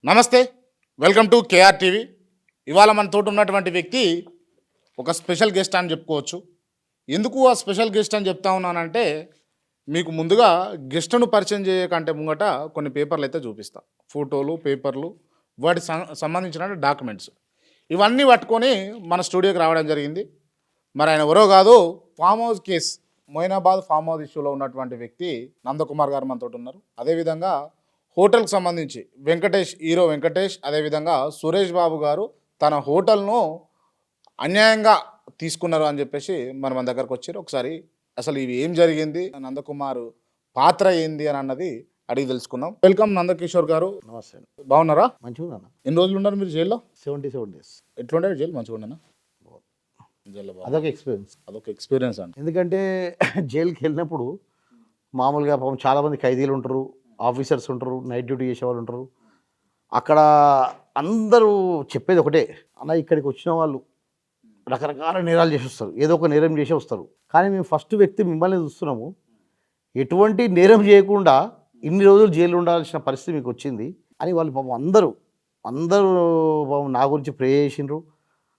నమస్తే. Welcome to KR TV. ఇవాళ మన తోటి ఉన్నటువంటి వ్యక్తి ఒక స్పెషల్ గెస్ట్ అని చెప్పుకోవచ్చు. ఎందుకు ఆ స్పెషల్ గెస్ట్ అని చెప్తా ఉన్నానంటే, మీకు ముందుగా గెస్ట్‌ను పరిచయం చేయకంటే ముంగట కొన్ని పేపర్లు అయితే చూపిస్తా. ఫోటోలు, పేపర్లు, వాటికి సంబంధించిన డాక్యుమెంట్స్ ఇవన్నీ పట్టుకొని మన స్టూడియోకి రావడం జరిగింది. మరి ఆయన ఎవరో కాదు, farm house case, Moinabad farm house ఇష్యూలో ఉన్నటువంటి వ్యక్తి నందకుమార్ గారు మనతోటి ఉన్నారు. అదేవిధంగా హోటల్కి సంబంధించి హీరో వెంకటేష్, అదేవిధంగా సురేష్ బాబు గారు తన హోటల్ను అన్యాయంగా తీసుకున్నారు అని చెప్పేసి మన దగ్గరకు వచ్చారు. ఒకసారి అసలు ఇవి ఏం జరిగింది, నందకుమార్ పాత్ర ఏంది అని అన్నది అడిగి తెలుసుకుందాం. వెల్కమ్ నందకిషోర్ గారు. నమస్తే అండి. బాగున్నారా? మంచిగా ఉన్నాను. ఎన్ని రోజులు ఉన్నారు మీరు జైల్లో? 77 days. ఎట్లుండే జైలు? మంచిగా ఉండేనా? జైల్లో అదొక ఎక్స్పీరియన్స్. అదొక ఎక్స్పీరియన్స్ అండి. ఎందుకంటే జైలుకి వెళ్ళినప్పుడు మామూలుగా పాపం చాలామంది ఖైదీలు ఉంటారు, ఆఫీసర్స్ ఉంటారు, నైట్ డ్యూటీ చేసేవాళ్ళు ఉంటారు. అక్కడ అందరూ చెప్పేది ఒకటే, అన్న ఇక్కడికి వచ్చిన వాళ్ళు రకరకాల నేరాలు చేసి వస్తారు, ఏదో ఒక నేరం చేసి వస్తారు. కానీ మేము ఫస్ట్ వ్యక్తి మిమ్మల్ని చూస్తున్నాము, ఎటువంటి నేరం చేయకుండా ఇన్ని రోజులు జైలు ఉండాల్సిన పరిస్థితి మీకు వచ్చింది అని వాళ్ళు పాపం అందరూ పాపం నా గురించి ప్రే చేసిండ్రు.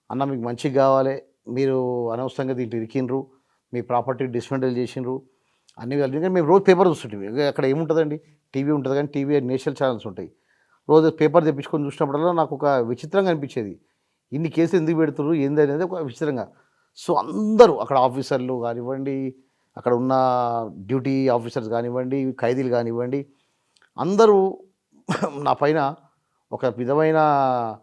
అన్న మీకు మంచిగా కావాలి, మీరు అనవసరంగా దీంట్లో ఇరికిండ్రు, మీ ప్రాపర్టీ డిస్మెంటల్ చేసిండ్రు అన్నీ కలిసి. ఎందుకంటే మేము రోజు పేపర్ చూస్తుంటాం. అక్కడ ఏముంటుందండి, టీవీ ఉంటుంది, కానీ టీవీ నేషనల్ ఛానల్స్ ఉంటాయి. రోజు పేపర్ తెప్పించుకొని చూసినప్పుడల్లా నాకు ఒక విచిత్రంగా అనిపించేది, ఇన్ని కేసులు ఎందుకు పెడుతున్నారు ఏంది అనేది ఒక విచిత్రంగా. సో అందరూ అక్కడ ఆఫీసర్లు కానివ్వండి, అక్కడ ఉన్న డ్యూటీ ఆఫీసర్స్ కానివ్వండి, ఖైదీలు కానివ్వండి, అందరూ నా పైన ఒక విధమైన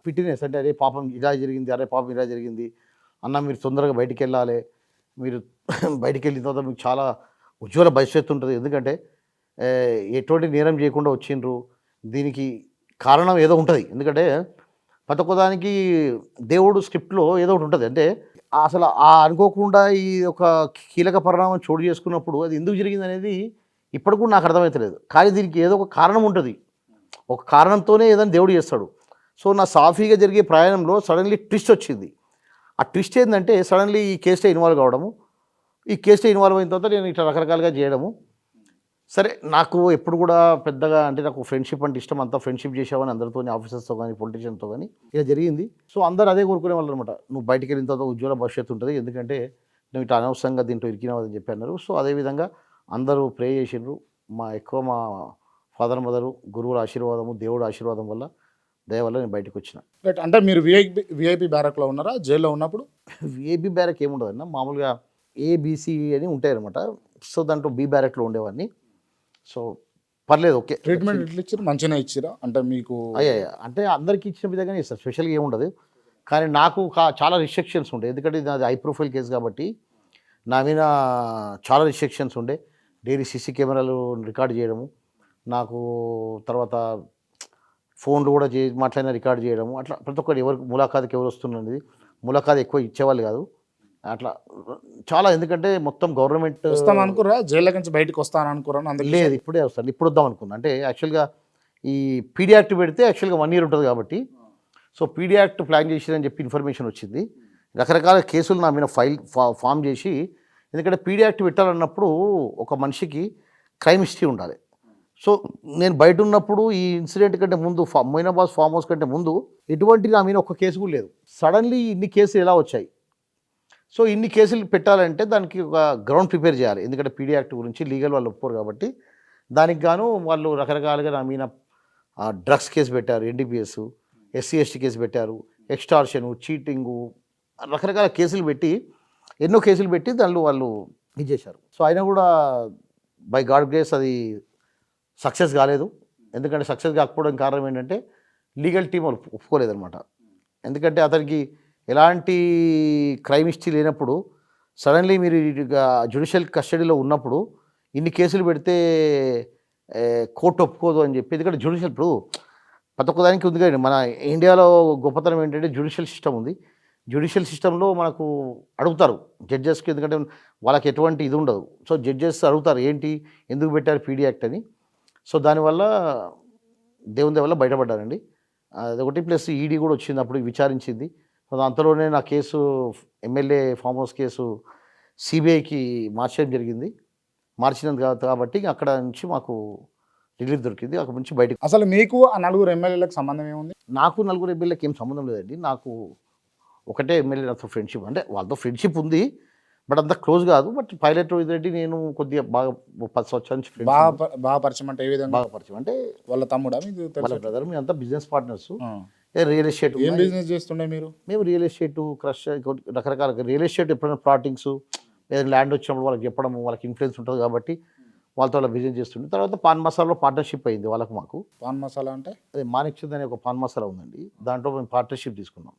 ఫిట్నెస్, అంటే అరే పాపం ఇలా జరిగింది, అరే పాపం ఇలా జరిగింది అన్న, మీరు తొందరగా బయటికి వెళ్ళాలి, మీరు బయటికి వెళ్ళిన తర్వాత మీకు చాలా ఉజ్వల భవిష్యత్తు ఉంటుంది, ఎందుకంటే ఎటువంటి నేరం చేయకుండా వచ్చిండ్రు, దీనికి కారణం ఏదో ఉంటుంది. ఎందుకంటే ప్రతి ఒక్కదానికి దేవుడు స్క్రిప్ట్లో ఏదో ఒకటి ఉంటుంది. అంటే అసలు అనుకోకుండా ఈ ఒక కీలక పరిణామం చోటు చేసుకున్నప్పుడు అది ఎందుకు జరిగింది అనేది ఇప్పటికి కూడా నాకు అర్థమవుతలేదు. కానీ దీనికి ఏదో ఒక కారణం ఉంటుంది, ఒక కారణంతోనే ఏదైనా దేవుడు చేస్తాడు. సో నా సాఫీగా జరిగే ప్రయాణంలో సడన్లీ ట్విస్ట్ వచ్చింది. ఆ ట్విస్ట్ ఏంటంటే సడన్లీ ఈ కేసులో ఇన్వాల్వ్ కావడము, ఈ కేసులో ఇన్వాల్వ్ అయిన తర్వాత నేను ఇట్లా రకరకాలుగా చేయడము. సరే, నాకు ఎప్పుడు కూడా పెద్దగా అంటే నాకు ఫ్రెండ్షిప్ అంటే ఇష్టం, అంతా ఫ్రెండ్షిప్ చేసావని అందరితో, ఆఫీసర్స్తో కానీ పొలిటీషియన్తో కానీ ఇలా జరిగింది. సో అందరూ అదే కోరుకునే వాళ్ళు అనమాట, నువ్వు బయటికి వెళ్ళిన తర్వాత ఉజ్వల భవిష్యత్తు ఉంటుంది, ఎందుకంటే నువ్వు ఇట్లా అనవసరంగా దీంట్లో ఇరికినావు అని చెప్పి అన్నారు. సో అదేవిధంగా అందరూ ప్రే చేసిండ్రు. మా ఫాదర్ మదరు, గురువుల ఆశీర్వాదము, దేవుడు ఆశీర్వాదం వల్ల, దయ వల్ల నేను బయటకు వచ్చిన. రైట్. అంటే మీరు విఐపి బ్యారక్లో ఉన్నారా జైల్లో ఉన్నప్పుడు? విఐపి బ్యారక్ ఏముండదన్న, మామూలుగా ఏబిసి అని ఉంటాయి అనమాట. సో దాంట్లో బి బ్యారక్లో ఉండేవాడిని. సో పర్లేదు, ఓకే. ట్రీట్మెంట్ ఎట్లా ఇచ్చారు? మంచిగానే ఇచ్చిరా? అంటే మీకు అంటే అందరికీ ఇచ్చిన విధంగానే ఇస్తారు, స్పెషల్గా ఏముండదు. కానీ నాకు చాలా రిస్ట్రిక్షన్స్ ఉండే, ఎందుకంటే నాది హై ప్రొఫైల్ కేసు కాబట్టి నా మీద చాలా రిస్ట్రిక్షన్స్ ఉండే. డైలీ సీసీ కెమెరాలు రికార్డ్ చేయడము, నాకు తర్వాత ఫోన్లు కూడా మాట్లాడినా రికార్డ్ చేయడము, అట్లా ప్రతి ఒక్కరు ఎవరికి ములాఖాతుకి ఎవరు వస్తున్నది, ములాఖాతు ఎక్కువ ఇచ్చేవాళ్ళు కాదు అట్లా చాలా. ఎందుకంటే మొత్తం గవర్నమెంట్ వస్తాం అనుకురా, జైల్లో నుంచి బయటకు వస్తాను అనుకురా? లేదు, ఇప్పుడే వస్తాను, ఇప్పుడు వద్దాం అనుకున్నా. అంటే యాక్చువల్గా ఈ పీడీ యాక్ట్ పెడితే యాక్చువల్గా 1 year ఉంటుంది కాబట్టి, సో పీడీ యాక్ట్ ప్లాన్ చేసిరని చెప్పి ఇన్ఫర్మేషన్ వచ్చింది. రకరకాల కేసులు నా మీద ఫామ్ చేసి, ఎందుకంటే పీడీ యాక్ట్ పెట్టాలన్నప్పుడు ఒక మనిషికి క్రైమ్ హిస్టరీ ఉండాలి. సో నేను బయట ఉన్నప్పుడు ఈ ఇన్సిడెంట్ కంటే ముందు, మొయినాబాద్ ఫామ్ హౌస్ కంటే ముందు ఎటువంటి నా మీద ఒక్క కేసు కూడా లేదు. సడన్లీ ఇన్ని కేసులు ఎలా వచ్చాయి? సో ఇన్ని కేసులు పెట్టాలంటే దానికి ఒక గ్రౌండ్ ప్రిపేర్ చేయాలి, ఎందుకంటే పీడీ యాక్ట్ గురించి లీగల్ వాళ్ళు ఒప్పుకోరు కాబట్టి. దానికి గాను వాళ్ళు రకరకాలుగా నా మీద డ్రగ్స్ కేసు పెట్టారు, ఎన్డీపీఎస్, SC/ST కేసు పెట్టారు, ఎక్స్టార్షను, చీటింగు, రకరకాల కేసులు పెట్టి, ఎన్నో కేసులు పెట్టి దానిలో వాళ్ళు ఇది చేశారు. సో అయినా కూడా బై గాడ్ గ్రేస్ అది సక్సెస్ కాలేదు. ఎందుకంటే సక్సెస్ కాకపోవడం కారణం ఏంటంటే లీగల్ టీం వాళ్ళు ఒప్పుకోలేదన్నమాట. ఎందుకంటే అతనికి ఎలాంటి క్రైమ్ హిస్టరీ లేనప్పుడు సడన్లీ మీరు జ్యుడిషియల్ కస్టడీలో ఉన్నప్పుడు ఇన్ని కేసులు పెడితే కోర్టు ఒప్పుకోదు అని చెప్పి. ఎందుకంటే జ్యుడిషియల్ ఇప్పుడు ప్రతి ఒక్కదానికి ఉంది కానీ, మన ఇండియాలో గొప్పతనం ఏంటంటే జ్యుడిషియల్ సిస్టమ్ ఉంది. జ్యుడిషియల్ సిస్టంలో మనకు అడుగుతారు జడ్జెస్కి, ఎందుకంటే వాళ్ళకి ఎటువంటి ఇది ఉండదు. సో జడ్జెస్ అడుగుతారు ఏంటి, ఎందుకు పెట్టారు పీడీ యాక్ట్ అని. సో దానివల్ల దేవుని వల్ల బయటపడ్డానండి. అదొకటి, ప్లస్ ఈడీ కూడా వచ్చింది, అప్పుడు విచారించింది. అంతలోనే నా case, MLA farm house case సిబిఐకి మార్చడం జరిగింది. మార్చినందుకు కాబట్టి అక్కడ నుంచి మాకు రిలీఫ్ దొరికింది. అక్కడ నుంచి బయటకు అసలు మీకు ఆ నలుగురు ఎమ్మెల్యేలకు సంబంధం ఏముంది? నాకు నలుగురు ఎమ్మెల్యేకి ఏం సంబంధం లేదండి. నాకు ఒకటే ఎమ్మెల్యే నాతో ఫ్రెండ్షిప్, అంటే వాళ్ళతో ఫ్రెండ్షిప్ ఉంది, బట్ అంత క్లోజ్ కాదు. బట్ పైలట్ రెడ్డి నేను కొద్దిగా బాగా 10 సంవత్సరాల నుంచి ఫ్రెండ్స్, బాగా పరిచయం అంటే ఏ విధంగా? బాగా పరిచయం. అంటే వాళ్ళ తమ్ముడా మీకు వాళ్ళ తెలుసు? బ్రదర్, మేము అంతా బిజినెస్ పార్ట్నర్స్. రియల్ ఎస్టేట్, ఏం బిజినెస్ చేస్తుండే మీరు? మేము రియల్ ఎస్టేట్, క్రష్, రకరకాల రియల్ ఎస్టేట్, ఎప్పుడైనా ప్లాటింగ్స్, ఏదైనా ల్యాండ్ వచ్చినప్పుడు వాళ్ళకి చెప్పడం, వాళ్ళకి ఇన్ఫ్లుయెన్స్ ఉంటుంది కాబట్టి వాళ్ళతో అలా బిజినెస్ చేస్తుండే. తర్వాత పాన్ మసాలాలో పార్ట్నర్షిప్ అయింది వాళ్ళకు మాకు. పాన్ మసాలా అంటే? అదే మాణిక్చంద్ అనే ఒక పాన్ మసాలా ఉందండి, దాంట్లో మేము పార్ట్నర్షిప్ తీసుకున్నాం.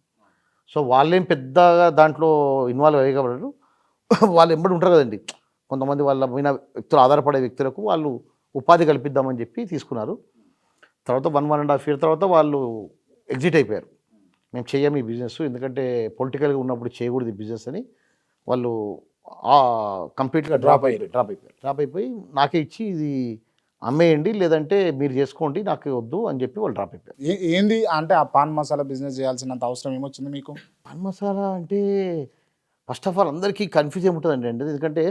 సో వాళ్ళేం పెద్దగా దాంట్లో ఇన్వాల్వ్ అయ్యే కాబట్టి వాళ్ళు ఎంబడి ఉంటారు కదండి, కొంతమంది వాళ్ళ మీద వ్యక్తులు, ఆధారపడే వ్యక్తులకు వాళ్ళు ఉపాధి కల్పిద్దామని చెప్పి తీసుకున్నారు. తర్వాత 1.5 year తర్వాత వాళ్ళు ఎగ్జిట్ అయిపోయారు. మేము చెయ్యం ఈ బిజినెస్, ఎందుకంటే పొలిటికల్గా ఉన్నప్పుడు చేయకూడదు ఈ బిజినెస్ అని వాళ్ళు కంప్లీట్గా డ్రాప్ అయిపోయి నాకే ఇచ్చి ఇది అమ్మేయండి, లేదంటే మీరు చేసుకోండి, నాకు వద్దు అని చెప్పి వాళ్ళు డ్రాప్ అయిపోయారు. ఏంది అంటే ఆ పాన్ మసాలా బిజినెస్ చేయాల్సినంత అవసరం ఏమొచ్చింది మీకు? పాన్ మసాలా అంటే ఫస్ట్ ఆఫ్ ఆల్ అందరికీ కన్ఫ్యూజ్ ఏముంటుందండి అండి, ఎందుకంటే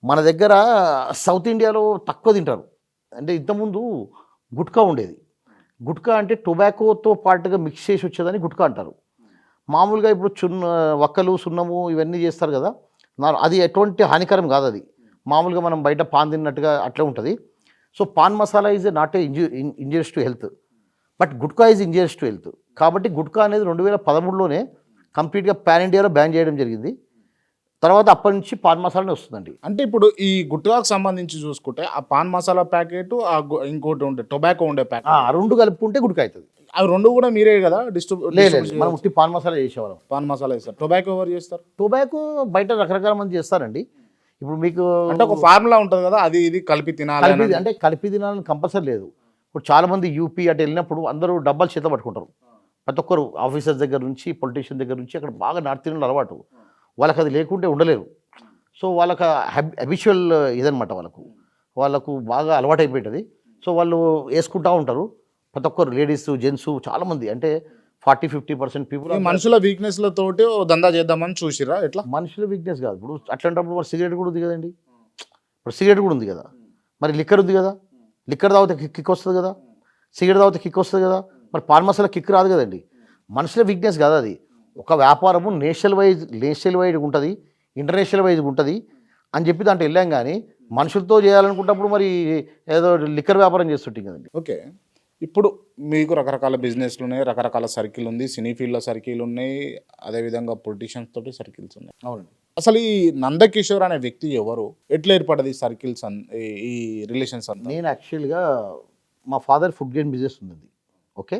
మన దగ్గర సౌత్ ఇండియాలో తక్కువ తింటారు. అంటే ఇంతకుముందు గుట్కా ఉండేది. గుట్కా అంటే టొబాకోతో పాటుగా మిక్స్ చేసి వచ్చేదని గుట్కా అంటారు. మామూలుగా ఇప్పుడు వక్కలు, సున్నము ఇవన్నీ చేస్తారు కదా, అది ఎటువంటి హానికరం కాదు. అది మామూలుగా మనం బయట పాన్ తిన్నట్టుగా అట్లా ఉంటుంది. So pan masala is not a injurious to health, but gutka is injurious to health. కాబట్టి గుట్కా అనేది 2013లోనే కంప్లీట్గా పాన్ ఇండియాలో బ్యాన్ చేయడం జరిగింది. తర్వాత అప్పటి నుంచి పాన్ మసాలానే వస్తుందండి. అంటే ఇప్పుడు ఈ గుట్కాకు సంబంధించి చూసుకుంటే ఆ పాన్ మసాలా ప్యాకెట్, ఇంకోటి ఉండే టొబాకో ఉండే ప్యాకెట్, రెండు కలుపుకుంటే గుట్కా అవుతుంది. అవి రెండు కూడా మీరే కదా లేదు, మనం ఉట్టి పాన్ మసాలా చేసేవాళ్ళం. పాన్ మసాలా వేస్తారు. టొబాకో ఎవరు చేస్తారు? టొబాకో బయట రకరకాల మంది చేస్తారండి. ఇప్పుడు మీకు అంటే ఒక ఫార్ములా ఉంటుంది కదా, అది ఇది కలిపి తినాలి అంటే కలిపి తినాలని కంపల్సరీ లేదు. ఇప్పుడు చాలామంది యూపీ అటు వెళ్ళినప్పుడు అందరూ డబ్బాలు చేత పట్టుకుంటారు. ప్రతి ఒక్కరు ఆఫీసర్స్ దగ్గర నుంచి, పొలిటీషియన్ దగ్గర నుంచి, అక్కడ బాగా నార్త్ ఇండియన్ అలవాటు, వాళ్ళకి అది లేకుంటే ఉండలేరు. సో వాళ్ళకి హ్యాబిచువల్ ఇదనమాట, వాళ్ళకు బాగా అలవాటు అయిపోయింది. సో వాళ్ళు వేసుకుంటూ ఉంటారు. ప్రతి ఒక్కరు లేడీస్, జెంట్స్, చాలామంది, అంటే 40-50% పీపుల్. మనుషుల వీక్నెస్లతోటి దందా చేద్దామని చూసిరా ఎట్లా? మనుషుల వీక్నెస్ కాదు. ఇప్పుడు అట్లాంటప్పుడు మరి సిగరెట్ కూడా ఉంది కదండి. ఇప్పుడు సిగరెట్ కూడా ఉంది కదా, మరి లిక్కర్ ఉంది కదా, లిక్కర్ తాగితే కిక్ వస్తుంది కదా, సిగరెట్ తాగితే కిక్ వస్తుంది కదా, మరి పాన్ మసాలా కిక్ రాదు కదండి. మనుషుల వీక్నెస్ కాదు అది. ఒక వ్యాపారము నేషనల్ వైడ్ ఉంటుంది, ఇంటర్నేషనల్ వైజ్ ఉంటుంది అని చెప్పి దాంట్లో వెళ్ళాం. కానీ మనుషులతో చేయాలనుకున్నప్పుడు మరి ఏదో లిక్కర్ వ్యాపారం చేస్తుంటాం కదండి. ఓకే, ఇప్పుడు మీకు రకరకాల బిజినెస్లు ఉన్నాయి, రకరకాల సర్కిల్ ఉంది, సినీ ఫీల్డ్లో సర్కిల్ ఉన్నాయి, అదేవిధంగా పొలిటీషియన్స్ తోటి సర్కిల్స్ ఉన్నాయి. అవునండి. అసలు ఈ నందకిషోర్ అనే వ్యక్తి ఎవరు, ఎట్లా ఏర్పడది సర్కిల్స్, ఈ రిలేషన్స్ అంతా? నేను యాక్చువల్గా మా ఫాదర్ ఫుడ్ గ్రెయిన్ బిజినెస్ ఉంది. ఓకే,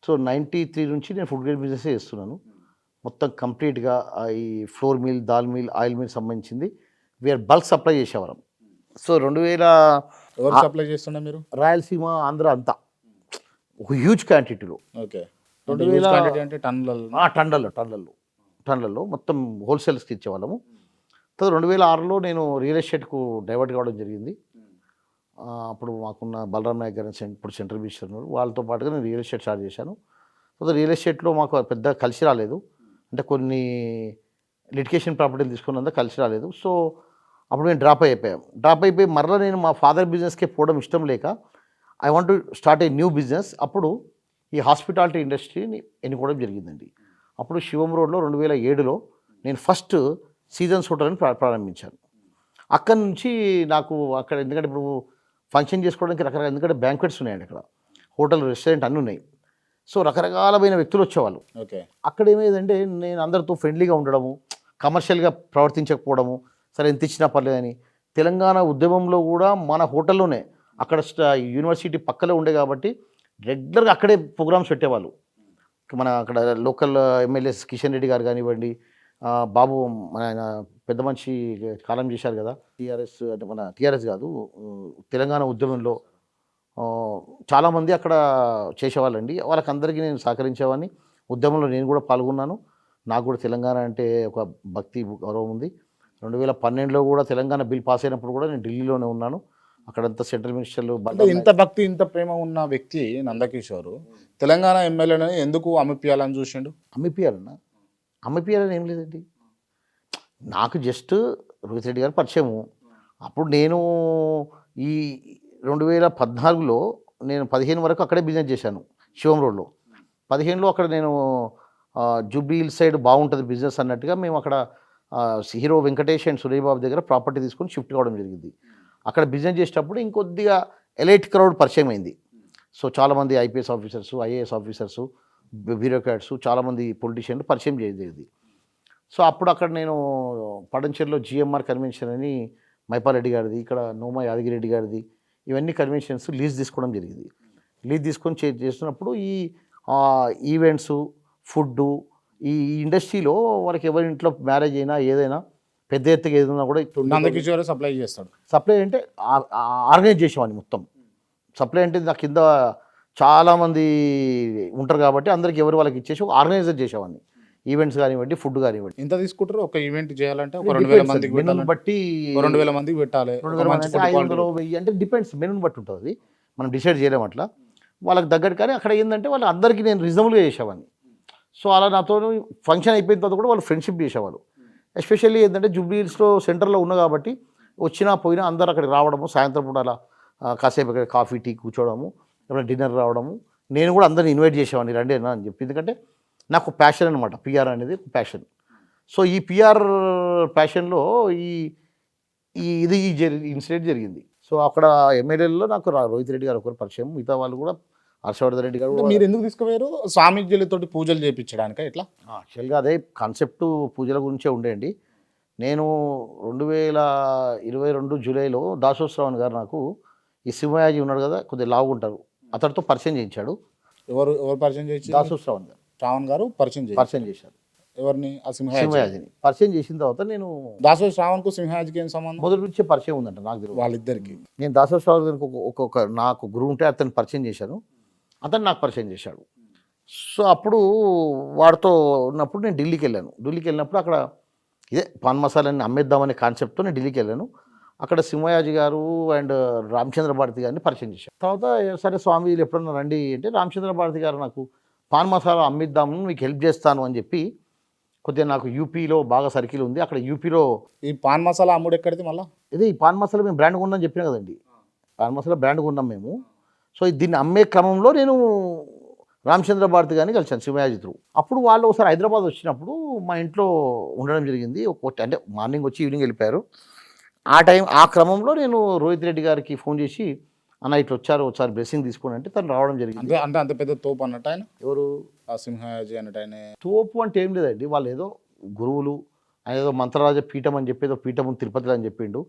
సో 93 నుంచి నేను ఫుడ్ గ్రెయిన్ బిజినెస్ చేస్తున్నాను. మొత్తం కంప్లీట్గా ఈ flour mill, dal mill, oil mill సంబంధించింది వీఆర్ బల్క్ సప్లై చేసేవారం. సో 2000 ఎవరు సప్లై చేస్తుండే మీరు? రాయలసీమ, ఆంధ్ర అంతా ఒక హ్యూజ్ క్వాంటిటీలో. ఓకే, 2000 అంటే టన్నులలో మొత్తం హోల్సేల్స్కి ఇచ్చేవాళ్ళము. తర్వాత 2006లో నేను రియల్ ఎస్టేట్కు డైవర్ట్ కావడం జరిగింది. అప్పుడు మాకున్న బలరాం నాయక్ గారు ఇప్పుడు సెంట్రల్ మినిస్టర్ ఉన్నారు, వాళ్ళతో పాటుగా నేను రియల్ ఎస్టేట్ స్టార్ట్ చేశాను. తర్వాత రియల్ ఎస్టేట్లో మాకు పెద్ద కలిసి రాలేదు, అంటే కొన్ని లిటికేషన్ ప్రాపర్టీలు తీసుకున్నంత కలిసి రాలేదు. సో అప్పుడు మేము డ్రాప్ అయిపోయి మరలా నేను మా ఫాదర్ బిజినెస్కే పోవడం ఇష్టం లేక I want to start a new business. అప్పుడు ఈ హాస్పిటాలిటీ ఇండస్ట్రీని ఎన్నుకోవడం జరిగిందండి. అప్పుడు శివం రోడ్లో 2007లో నేను ఫస్ట్ సీజన్స్ హోటల్ని ప్రారంభించాను. అక్కడి నుంచి నాకు అక్కడ, ఎందుకంటే ఇప్పుడు ఫంక్షన్ చేసుకోవడానికి రకరకాల, ఎందుకంటే బ్యాంక్వెట్స్ ఉన్నాయండి అక్కడ, హోటల్, రెస్టారెంట్ అన్నీ ఉన్నాయి. సో రకరకాలమైన వ్యక్తులు వచ్చేవాళ్ళు. ఓకే, అక్కడ ఏమేదంటే నేను అందరితో ఫ్రెండ్లీగా ఉండడము, కమర్షియల్గా ప్రవర్తించకపోవడము, సరే ఎంత ఇచ్చినా పర్లేదని. తెలంగాణ ఉద్యమంలో కూడా మన హోటల్లోనే, అక్కడ యూనివర్సిటీ పక్కనే ఉండే కాబట్టి రెగ్యులర్గా అక్కడే ప్రోగ్రామ్స్ పెట్టేవాళ్ళు. మన అక్కడ లోకల్ ఎమ్మెల్యేస్ కిషన్ రెడ్డి గారు కానివ్వండి, బాబు మన ఆయన పెద్ద మనిషి కాలం చేశారు కదా, టీఆర్ఎస్, అంటే మన టీఆర్ఎస్ కాదు, తెలంగాణ ఉద్యమంలో చాలామంది అక్కడ చేసేవాళ్ళండి. వాళ్ళకందరికీ నేను సహకరించేవాడిని. ఉద్యమంలో నేను కూడా పాల్గొన్నాను. నాకు కూడా తెలంగాణ అంటే ఒక భక్తి, గౌరవం ఉంది. 2012లో కూడా తెలంగాణ బిల్ పాస్ అయినప్పుడు కూడా నేను ఢిల్లీలోనే ఉన్నాను. అక్కడంతా సెంట్రల్ మినిస్టర్లు. ఇంత భక్తి, ఇంత ప్రేమ ఉన్న వ్యక్తి నందకిషోర్ తెలంగాణ ఎమ్మెల్యేని ఎందుకు అమ్మిపియాలని చూసిండు? అమ్మిపియాలని ఏం లేదండి, నాకు జస్ట్ రోహిత్ రెడ్డి గారు పరిచయము. అప్పుడు నేను ఈ 2014లో నేను 15 వరకు అక్కడే బిజినెస్ చేశాను శివం రోడ్లో. 15లో అక్కడ నేను జూబ్లీ హిల్స్ సైడ్ బాగుంటుంది బిజినెస్ అన్నట్టుగా మేము అక్కడ హీరో వెంకటేష్ అండ్ సురేష్ బాబు దగ్గర ప్రాపర్టీ తీసుకొని షిఫ్ట్ కావడం జరిగింది. అక్కడ బిజినెస్ చేసేటప్పుడు ఇంకొద్దిగా ఎలైట్ క్రౌడ్ పరిచయం అయింది. సో చాలామంది IPS officers, IAS officers, bureaucrats, చాలామంది పొలిటీషియన్లు పరిచయం చేయలేదు. సో అప్పుడు అక్కడ నేను పడంచెర్లో జిఎంఆర్ కన్వెన్షన్ అని మైపారెడ్డి గారిది, ఇక్కడ నోమా యాదగిరెడ్డి గారిది, ఇవన్నీ కన్వెన్షన్స్ లీజ్ తీసుకోవడం జరిగింది. లీజ్ తీసుకొని చేస్తున్నప్పుడు ఈ ఈవెంట్స్, ఫుడ్డు, ఈ ఇండస్ట్రీలో వాళ్ళకి ఎవరి ఇంట్లో మ్యారేజ్ అయినా ఏదైనా పెద్ద ఎత్తుగా ఏదైనా కూడా నందకిషోర్ సప్లై చేస్తాడు. సప్లై అంటే ఆర్గనైజ్ చేసేవాడిని మొత్తం. సప్లై అంటే నా కింద చాలామంది ఉంటారు కాబట్టి అందరికి ఎవరు వాళ్ళకి ఇచ్చేసి ఒక ఆర్గనైజర్ చేసేవాడిని. ఈవెంట్స్ కానివ్వండి, ఫుడ్ కానివ్వండి. ఎంత తీసుకుంటారు ఒక ఈవెంట్ చేయాలంటే? ఒక 2000 మందికి బట్టి 2000 మందికి పెట్టాలి. 500, 1000 అంటే డిపెండ్స్, మెనూని బట్టి ఉంటుంది. అది మనం డిసైడ్ చేయలేం అట్లా వాళ్ళకి దగ్గర. కానీ అక్కడ ఏంటంటే వాళ్ళు అందరికీ నేను రీజనబుల్గా చేసేవాడిని. సో అలా నాతో ఫంక్షన్ అయిపోయిన తర్వాత కూడా వాళ్ళు ఫ్రెండ్షిప్ చేసేవాళ్ళు. ఎస్పెషల్లీ ఏంటంటే జూబ్లీ హిల్స్లో సెంటర్లో ఉన్నా కాబట్టి వచ్చినా పోయినా అందరు అక్కడికి రావడము, సాయంత్రం పూట అలా కాసేపు అక్కడ కాఫీ టీ కూర్చోవడము, ఎప్పుడైనా డిన్నర్ రావడము. నేను కూడా అందరిని ఇన్వైట్ చేసేవాడిని, రండి అన్న అని చెప్పి. ఎందుకంటే నాకు ప్యాషన్ అనమాట, పిఆర్ అనేది ప్యాషన్. సో ఈ పిఆర్ ప్యాషన్లో ఈ ఇది ఇన్సిడెంట్ జరిగింది. సో అక్కడ ఎమ్మెల్యేలలో నాకు రోహిత్ రెడ్డి గారు ఒకరు పరిచయం, మిగతా వాళ్ళు కూడా హర్షవర్ధన్ రెడ్డి గారు. మీరు ఎందుకు తీసుకుపోయారు? స్వామీజీలతోటి పూజలు చేయించడానికి ఇట్లా? యాక్చువల్గా అదే కాన్సెప్ట్ పూజల గురించే ఉండేయండి. నేను 2022 జూలైలో దాసోశ్రావణ్ గారు నాకు ఈ సింహయాజీ ఉన్నాడు కదా, కొద్దిగా లావు ఉంటారు, అతడితో పరిచయం చేయించాడు. ఎవరు పరిచయం చేయించారు? దాసోశ్రావణ్ గారు. శ్రావణ్ గారు పరిచయం చేశారు. ఎవరిని? ఆ సింహయాజిని పరిచయం చేసిన తర్వాత నేను దాసో శ్రావణ్కు సింహయాజికి ఏం సంబంధం? మొదటి నుంచే పరిచయం ఉందంట నాకు తెలియదు వాళ్ళిద్దరికి. నేను దాసో శ్రావణ్ గారికి ఒక్కొక్క నాకు గురువు ఉంటే అతను పరిచయం చేశాను, అతను నాకు పరిచయం చేశాడు. సో అప్పుడు వాడితో ఉన్నప్పుడు నేను ఢిల్లీకి వెళ్ళాను. ఢిల్లీకి వెళ్ళినప్పుడు అక్కడ ఇదే పాన్ మసాలాని అమ్మేద్దామనే కాన్సెప్ట్తో నేను ఢిల్లీకి వెళ్ళాను. అక్కడ సింహయాజీ గారు అండ్ రామచంద్ర భారతి గారిని పరిచయం చేశాను. తర్వాత సరే స్వామీజీలు ఎప్పుడన్నా రండి అంటే రామచంద్ర భారతి గారు నాకు పాన్ మసాలా అమ్మిద్దాము, మీకు హెల్ప్ చేస్తాను అని చెప్పి, కొద్దిగా నాకు యూపీలో బాగా సర్కిల్ ఉంది, అక్కడ యూపీలో ఈ పాన్ మసాలా అమ్ముడు ఎక్కడిది మళ్ళీ? ఇది ఈ పాన్ మసాలా మేము బ్రాండ్ కొన్నాం చెప్పినా కదండి, పాన్ మసాలా బ్రాండ్ కొన్నాం మేము. సో దీన్ని అమ్మే క్రమంలో నేను రామచంద్ర భారతి గారిని కలిశాను సింహయాజీ త్రూ. అప్పుడు వాళ్ళు ఒకసారి హైదరాబాద్ వచ్చినప్పుడు మా ఇంట్లో ఉండడం జరిగింది. అంటే మార్నింగ్ వచ్చి ఈవినింగ్ వెళ్ళిపోయారు. ఆ క్రమంలో నేను రోహిత్ రెడ్డి గారికి ఫోన్ చేసి, అన్న ఇట్లా వచ్చారు, ఒకసారి బ్లెస్సింగ్ తీసుకోండి అంటే తను రావడం జరిగింది. అంటే అంత పెద్ద తోపు అన్నట్టు ఆయన? ఎవరు? ఆ సింహయాజీ అన్నట్టు ఆయన తోపు అంటే ఏం లేదండి, వాళ్ళు ఏదో గురువులు, ఆయన ఏదో మంత్రరాజ పీఠం అని చెప్పి ఏదో పీఠం ఉంది తిరుపతిలో అని చెప్పిండు.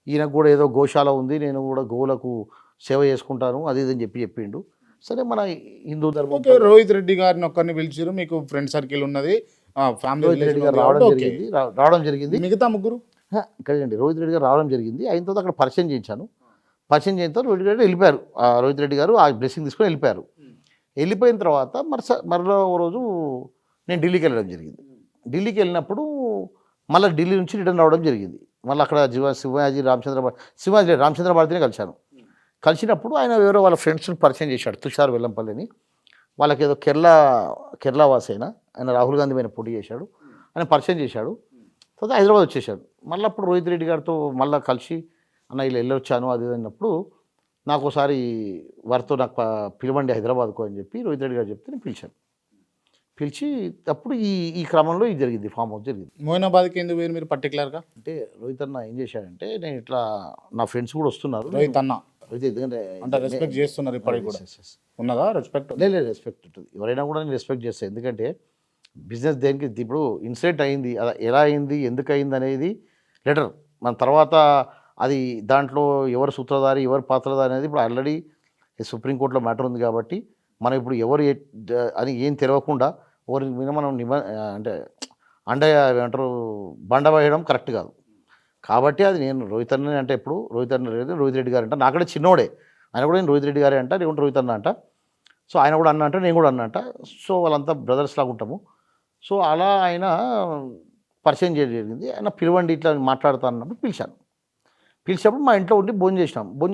ఈయనకు కూడా ఏదో గోశాల ఉంది, నేను కూడా గోవులకు సేవ చేసుకుంటాను అది ఇది అని చెప్పిండు. సరే మన హిందూ ధర్మం. రోహిత్ రెడ్డి గారిని ఒక్కరిని పిలిచారు, మీకు ఫ్రెండ్ సర్కిల్ ఉన్నది, ఫ్యామిలీ. రోహిత్ రెడ్డి గారు రావడం జరిగింది. మిగతా ముగ్గురు ఇక్కడండి రోహిత్ రెడ్డి గారు రావడం జరిగింది. అయిన తర్వాత అక్కడ పరిచయం చేయించాను. పరిచయం చేసిన తర్వాత రోహిత్ రెడ్డి వెళ్ళిపోయారు. రోహిత్ రెడ్డి గారు ఆ బ్లెస్సింగ్ తీసుకొని వెళ్ళిపోయారు. వెళ్ళిపోయిన తర్వాత మరో రోజు నేను ఢిల్లీకి వెళ్ళడం జరిగింది. ఢిల్లీకి వెళ్ళినప్పుడు మళ్ళీ ఢిల్లీ నుంచి రిటర్న్ రావడం జరిగింది. మళ్ళీ అక్కడ సింహాజీ రామచంద్ర భారతిని కలిశాను. కలిసినప్పుడు ఆయన ఎవరో వాళ్ళ ఫ్రెండ్స్ని పరిచయం చేశాడు, తుషార్ వెల్లంపల్లిని. వాళ్ళకి ఏదో కేరళ వాసి ఆయన రాహుల్ గాంధీ పైన పోటీ చేశాడు, ఆయన పరిచయం చేశాడు. తర్వాత హైదరాబాద్ వచ్చేసాడు. మళ్ళీ అప్పుడు రోహిత్ రెడ్డి గారితో మళ్ళీ కలిసి అన్న ఇలా వెళ్ళొచ్చాను అది అన్నప్పుడు నాకు ఒకసారి వారితో నాకు పిలవండి హైదరాబాద్కు అని చెప్పి రోహిత్ రెడ్డి గారు చెప్తే నేను పిలిచాను. పిలిచి అప్పుడు ఈ క్రమంలో ఇది జరిగింది, ఫామ్ హౌస్ జరిగింది. మోయినాబాద్కి ఎందుకు వేరు మీరు పర్టికులర్గా? అంటే రోహిత్ అన్న ఏం చేశాడంటే, నేను ఇట్లా నా ఫ్రెండ్స్ కూడా వస్తున్నారు, రోహిత్ అన్న ఎందుకంటే అంటే రెస్పెక్ట్ చేస్తున్నారు ఇప్పటికి కూడా ఉన్నదా రెస్పెక్ట్? లేదు రెస్పెక్ట్ ఉంటుంది, ఎవరైనా కూడా నేను రెస్పెక్ట్ చేస్తాను. ఎందుకంటే బిజినెస్ దేనికి ఇప్పుడు ఇన్సిడెంట్ అయింది, అది ఎలా అయింది, ఎందుకు అయింది అనేది లెటర్ మన తర్వాత అది దాంట్లో ఎవరు సూత్రధారి ఎవరు పాత్రధారి అనేది ఇప్పుడు ఆల్రెడీ సుప్రీంకోర్టులో మ్యాటర్ ఉంది. కాబట్టి మనం ఇప్పుడు ఎవరు అని ఏం తెలియకుండా ఎవరి మీద మనం ఏమంటారు బండ వేయడం కరెక్ట్ కాదు. కాబట్టి అది నేను రోహిత్ అన్న అంటే ఎప్పుడు రోహిత్ రెడ్డి గారు అంట, నాకంటే చిన్నోడే, ఆయన కూడా నేను రోహిత్ రెడ్డి గారే అంట, నేను రోహిత్ అన్న అంట. సో ఆయన కూడా అన్న అంట, నేను కూడా అన్న అంట. సో వాళ్ళంతా బ్రదర్స్ లాగా ఉంటాము. సో అలా ఆయన పరిచయం చేయడం జరిగింది. ఆయన పిలవండి ఇట్లా మాట్లాడుతా అన్నప్పుడు పిలిచినప్పుడు మా ఇంట్లో ఉండి భోజనం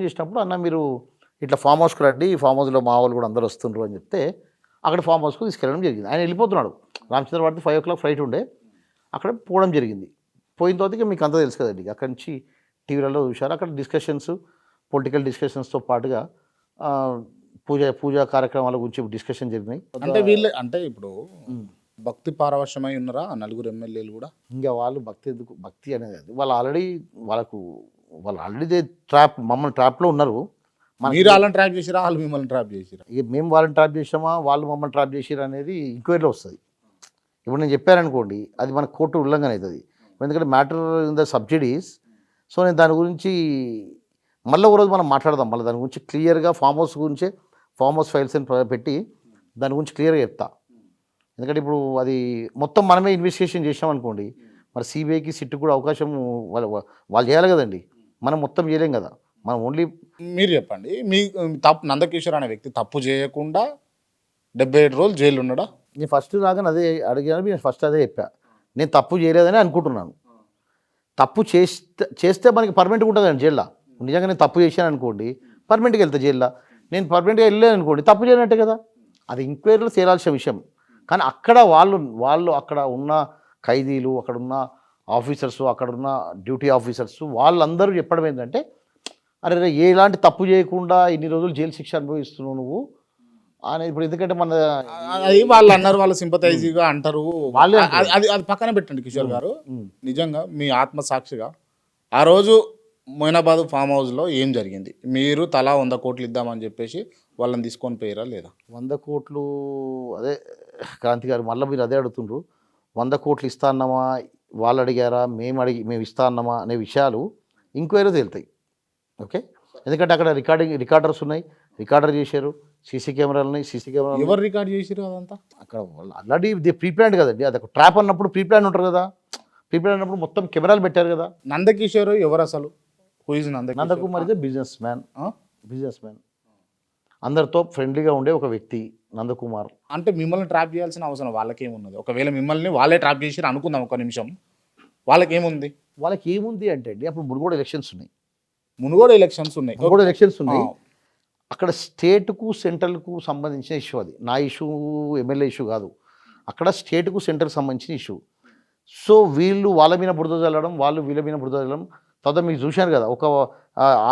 చేసినప్పుడు అన్న మీరు ఇట్లా ఫామ్ హౌస్కి రండి, ఫామ్ హౌస్లో మా వాళ్ళు కూడా అందరూ వస్తుండ్రు అని చెప్తే అక్కడ ఫామ్ హౌస్కు తీసుకెళ్ళడం జరిగింది. ఆయన వెళ్ళిపోతున్నాడు, రామచంద్ర భారతి 5 o'clock ఫ్లైట్ ఉండే, అక్కడ పోవడం జరిగింది. పోయిన తర్వాత మీకు అంతా తెలుసు కదండి, అక్కడి నుంచి టీవీలలో చూశారు, అక్కడ డిస్కషన్స్ పొలిటికల్ డిస్కషన్స్తో పాటుగా ఆ, పూజా కార్యక్రమాల గురించి డిస్కషన్ జరిగినాయి. అంటే వీళ్ళు అంటే ఇప్పుడు భక్తి పారవశ్యమై ఉన్నారా ఆ నలుగురు ఎమ్మెల్యేలు కూడా? ఇంకా వాళ్ళు భక్తి ఎందుకు, భక్తి అనేది అది వాళ్ళు ఆల్రెడీ మమ్మల్ని ట్రాప్లో ఉన్నారు. మీరు వాళ్ళని ట్రాప్ చేసిరా, వాళ్ళు మిమ్మల్ని ట్రాప్ చేసిరా? ఇక మేము వాళ్ళని ట్రాప్ చేసామా, వాళ్ళు మమ్మల్ని ట్రాప్ చేసిరా అనేది ఎంక్వైరీలో వస్తుంది. ఇప్పుడు నేను చెప్పాననుకోండి, అది మన కోర్టు ఉల్లంఘన అవుతుంది. ఎందుకంటే matter in the subsidies. So నేను దాని గురించి మళ్ళీ ఒకరోజు మనం మాట్లాడదాం. మళ్ళీ దాని గురించి క్లియర్గా ఫామ్ హౌస్ ఫైల్స్ అని పెట్టి దాని గురించి క్లియర్గా చెప్తా. ఎందుకంటే ఇప్పుడు అది మొత్తం మనమే ఇన్వెస్టిగేషన్ చేసామనుకోండి, మరి సిబిఐకి సిట్టు కూడా అవకాశం వాళ్ళు చేయాలి కదండి. మనం మొత్తం చేయలేం కదా. మనం ఓన్లీ మీరు చెప్పండి, మీ తప్పు నందకిషోర్ అనే వ్యక్తి తప్పు చేయకుండా 77 రోజులు జైలు ఉన్నాడా? నేను ఫస్ట్ రాగానే అదే అడిగాను, నేను ఫస్ట్ అదే చెప్పా. నేను తప్పు చేయలేదని అనుకుంటున్నాను. తప్పు చేస్తే మనకి పర్మనెంట్గా ఉంటుందండి జైల్లో. నిజంగా నేను తప్పు చేశాను అనుకోండి, పర్మనెంట్గా వెళ్తా జైల్లో. నేను పర్మనెంట్గా వెళ్ళలేను అనుకోండి, తప్పు చేయనట్టే కదా. అది ఎంక్వైరీలో తేలాల్సిన విషయం. కానీ అక్కడ వాళ్ళు అక్కడ ఉన్న ఖైదీలు, అక్కడ ఉన్న ఆఫీసర్స్, అక్కడ ఉన్న డ్యూటీ ఆఫీసర్స్ వాళ్ళందరూ చెప్పడం ఏంటంటే, అరే ఎలాంటి తప్పు చేయకుండా ఇన్ని రోజులు జైలు శిక్ష అనుభవిస్తున్నావు నువ్వు అనేది. ఇప్పుడు ఎందుకంటే మన అది వాళ్ళు అన్నారు, వాళ్ళు సింపతైజీగా అంటారు. వాళ్ళే అది అది పక్కన పెట్టండి కిషోర్ గారు. నిజంగా మీ ఆత్మ సాక్షిగా ఆ రోజు మొయినాబాద్ ఫామ్ హౌస్లో ఏం జరిగింది? మీరు తలా 100 కోట్లు ఇద్దామని చెప్పేసి వాళ్ళని తీసుకొని పోయారా లేదా? 100 కోట్లు అదే క్రాంతి గారు, మళ్ళీ మీరు అదే అడుగుతుండ్రు. 100 కోట్లు ఇస్తా అన్నామా, వాళ్ళు అడిగారా, మేము ఇస్తా అన్నామా అనే విషయాలు ఎంక్వైరీ తేలుతాయి. ఓకే, ఎందుకంటే అక్కడ రికార్డర్స్ ఉన్నాయి, రికార్డర్ చేశారు, సీసీ కెమెరాలు ఉన్నాయి. సీసీ కెమెరాలు ఎవరు రికార్డ్ చేసిరు అదంతా? అక్కడ వాళ్ళు ఆల్రెడీ ప్రీ ప్లాన్ కదండి. అది ఒక ట్రాప్ అన్నప్పుడు ప్రీ ప్లాన్ ఉంటారు కదా. ప్రీ ప్లాన్ అన్నప్పుడు మొత్తం కెమెరాలు పెట్టారు కదా. నందకిషోర్ ఎవరు అసలు? Who is Nandakumar is business man, అందరితో ఫ్రెండ్లీగా ఉండే ఒక వ్యక్తి నందకుమార్. అంటే మిమ్మల్ని ట్రాప్ చేయాల్సిన అవసరం వాళ్ళకేమున్నది? ఒకవేళ మిమ్మల్ని వాళ్ళే ట్రాప్ చేసిరు అనుకుందాం ఒక నిమిషం, వాళ్ళకేముంది? వాళ్ళకి ఏముంది అంటే అండి, అప్పుడు మునుగోడు ఎలక్షన్స్ ఉన్నాయి. మునుగోడు ఎలక్షన్స్ ఉన్నాయి. అక్కడ స్టేట్కు సెంట్రల్కు సంబంధించిన ఇష్యూ. అది నా ఇష్యూ, ఎమ్మెల్యే ఇష్యూ కాదు. అక్కడ స్టేట్కు సెంట్రల్కి సంబంధించిన ఇష్యూ. సో వీళ్ళు వాళ్ళ మీద బురద చల్లడం, వాళ్ళు వీళ్ళ మీద బురద చల్లడం. తర్వాత మీకు చూశారు కదా,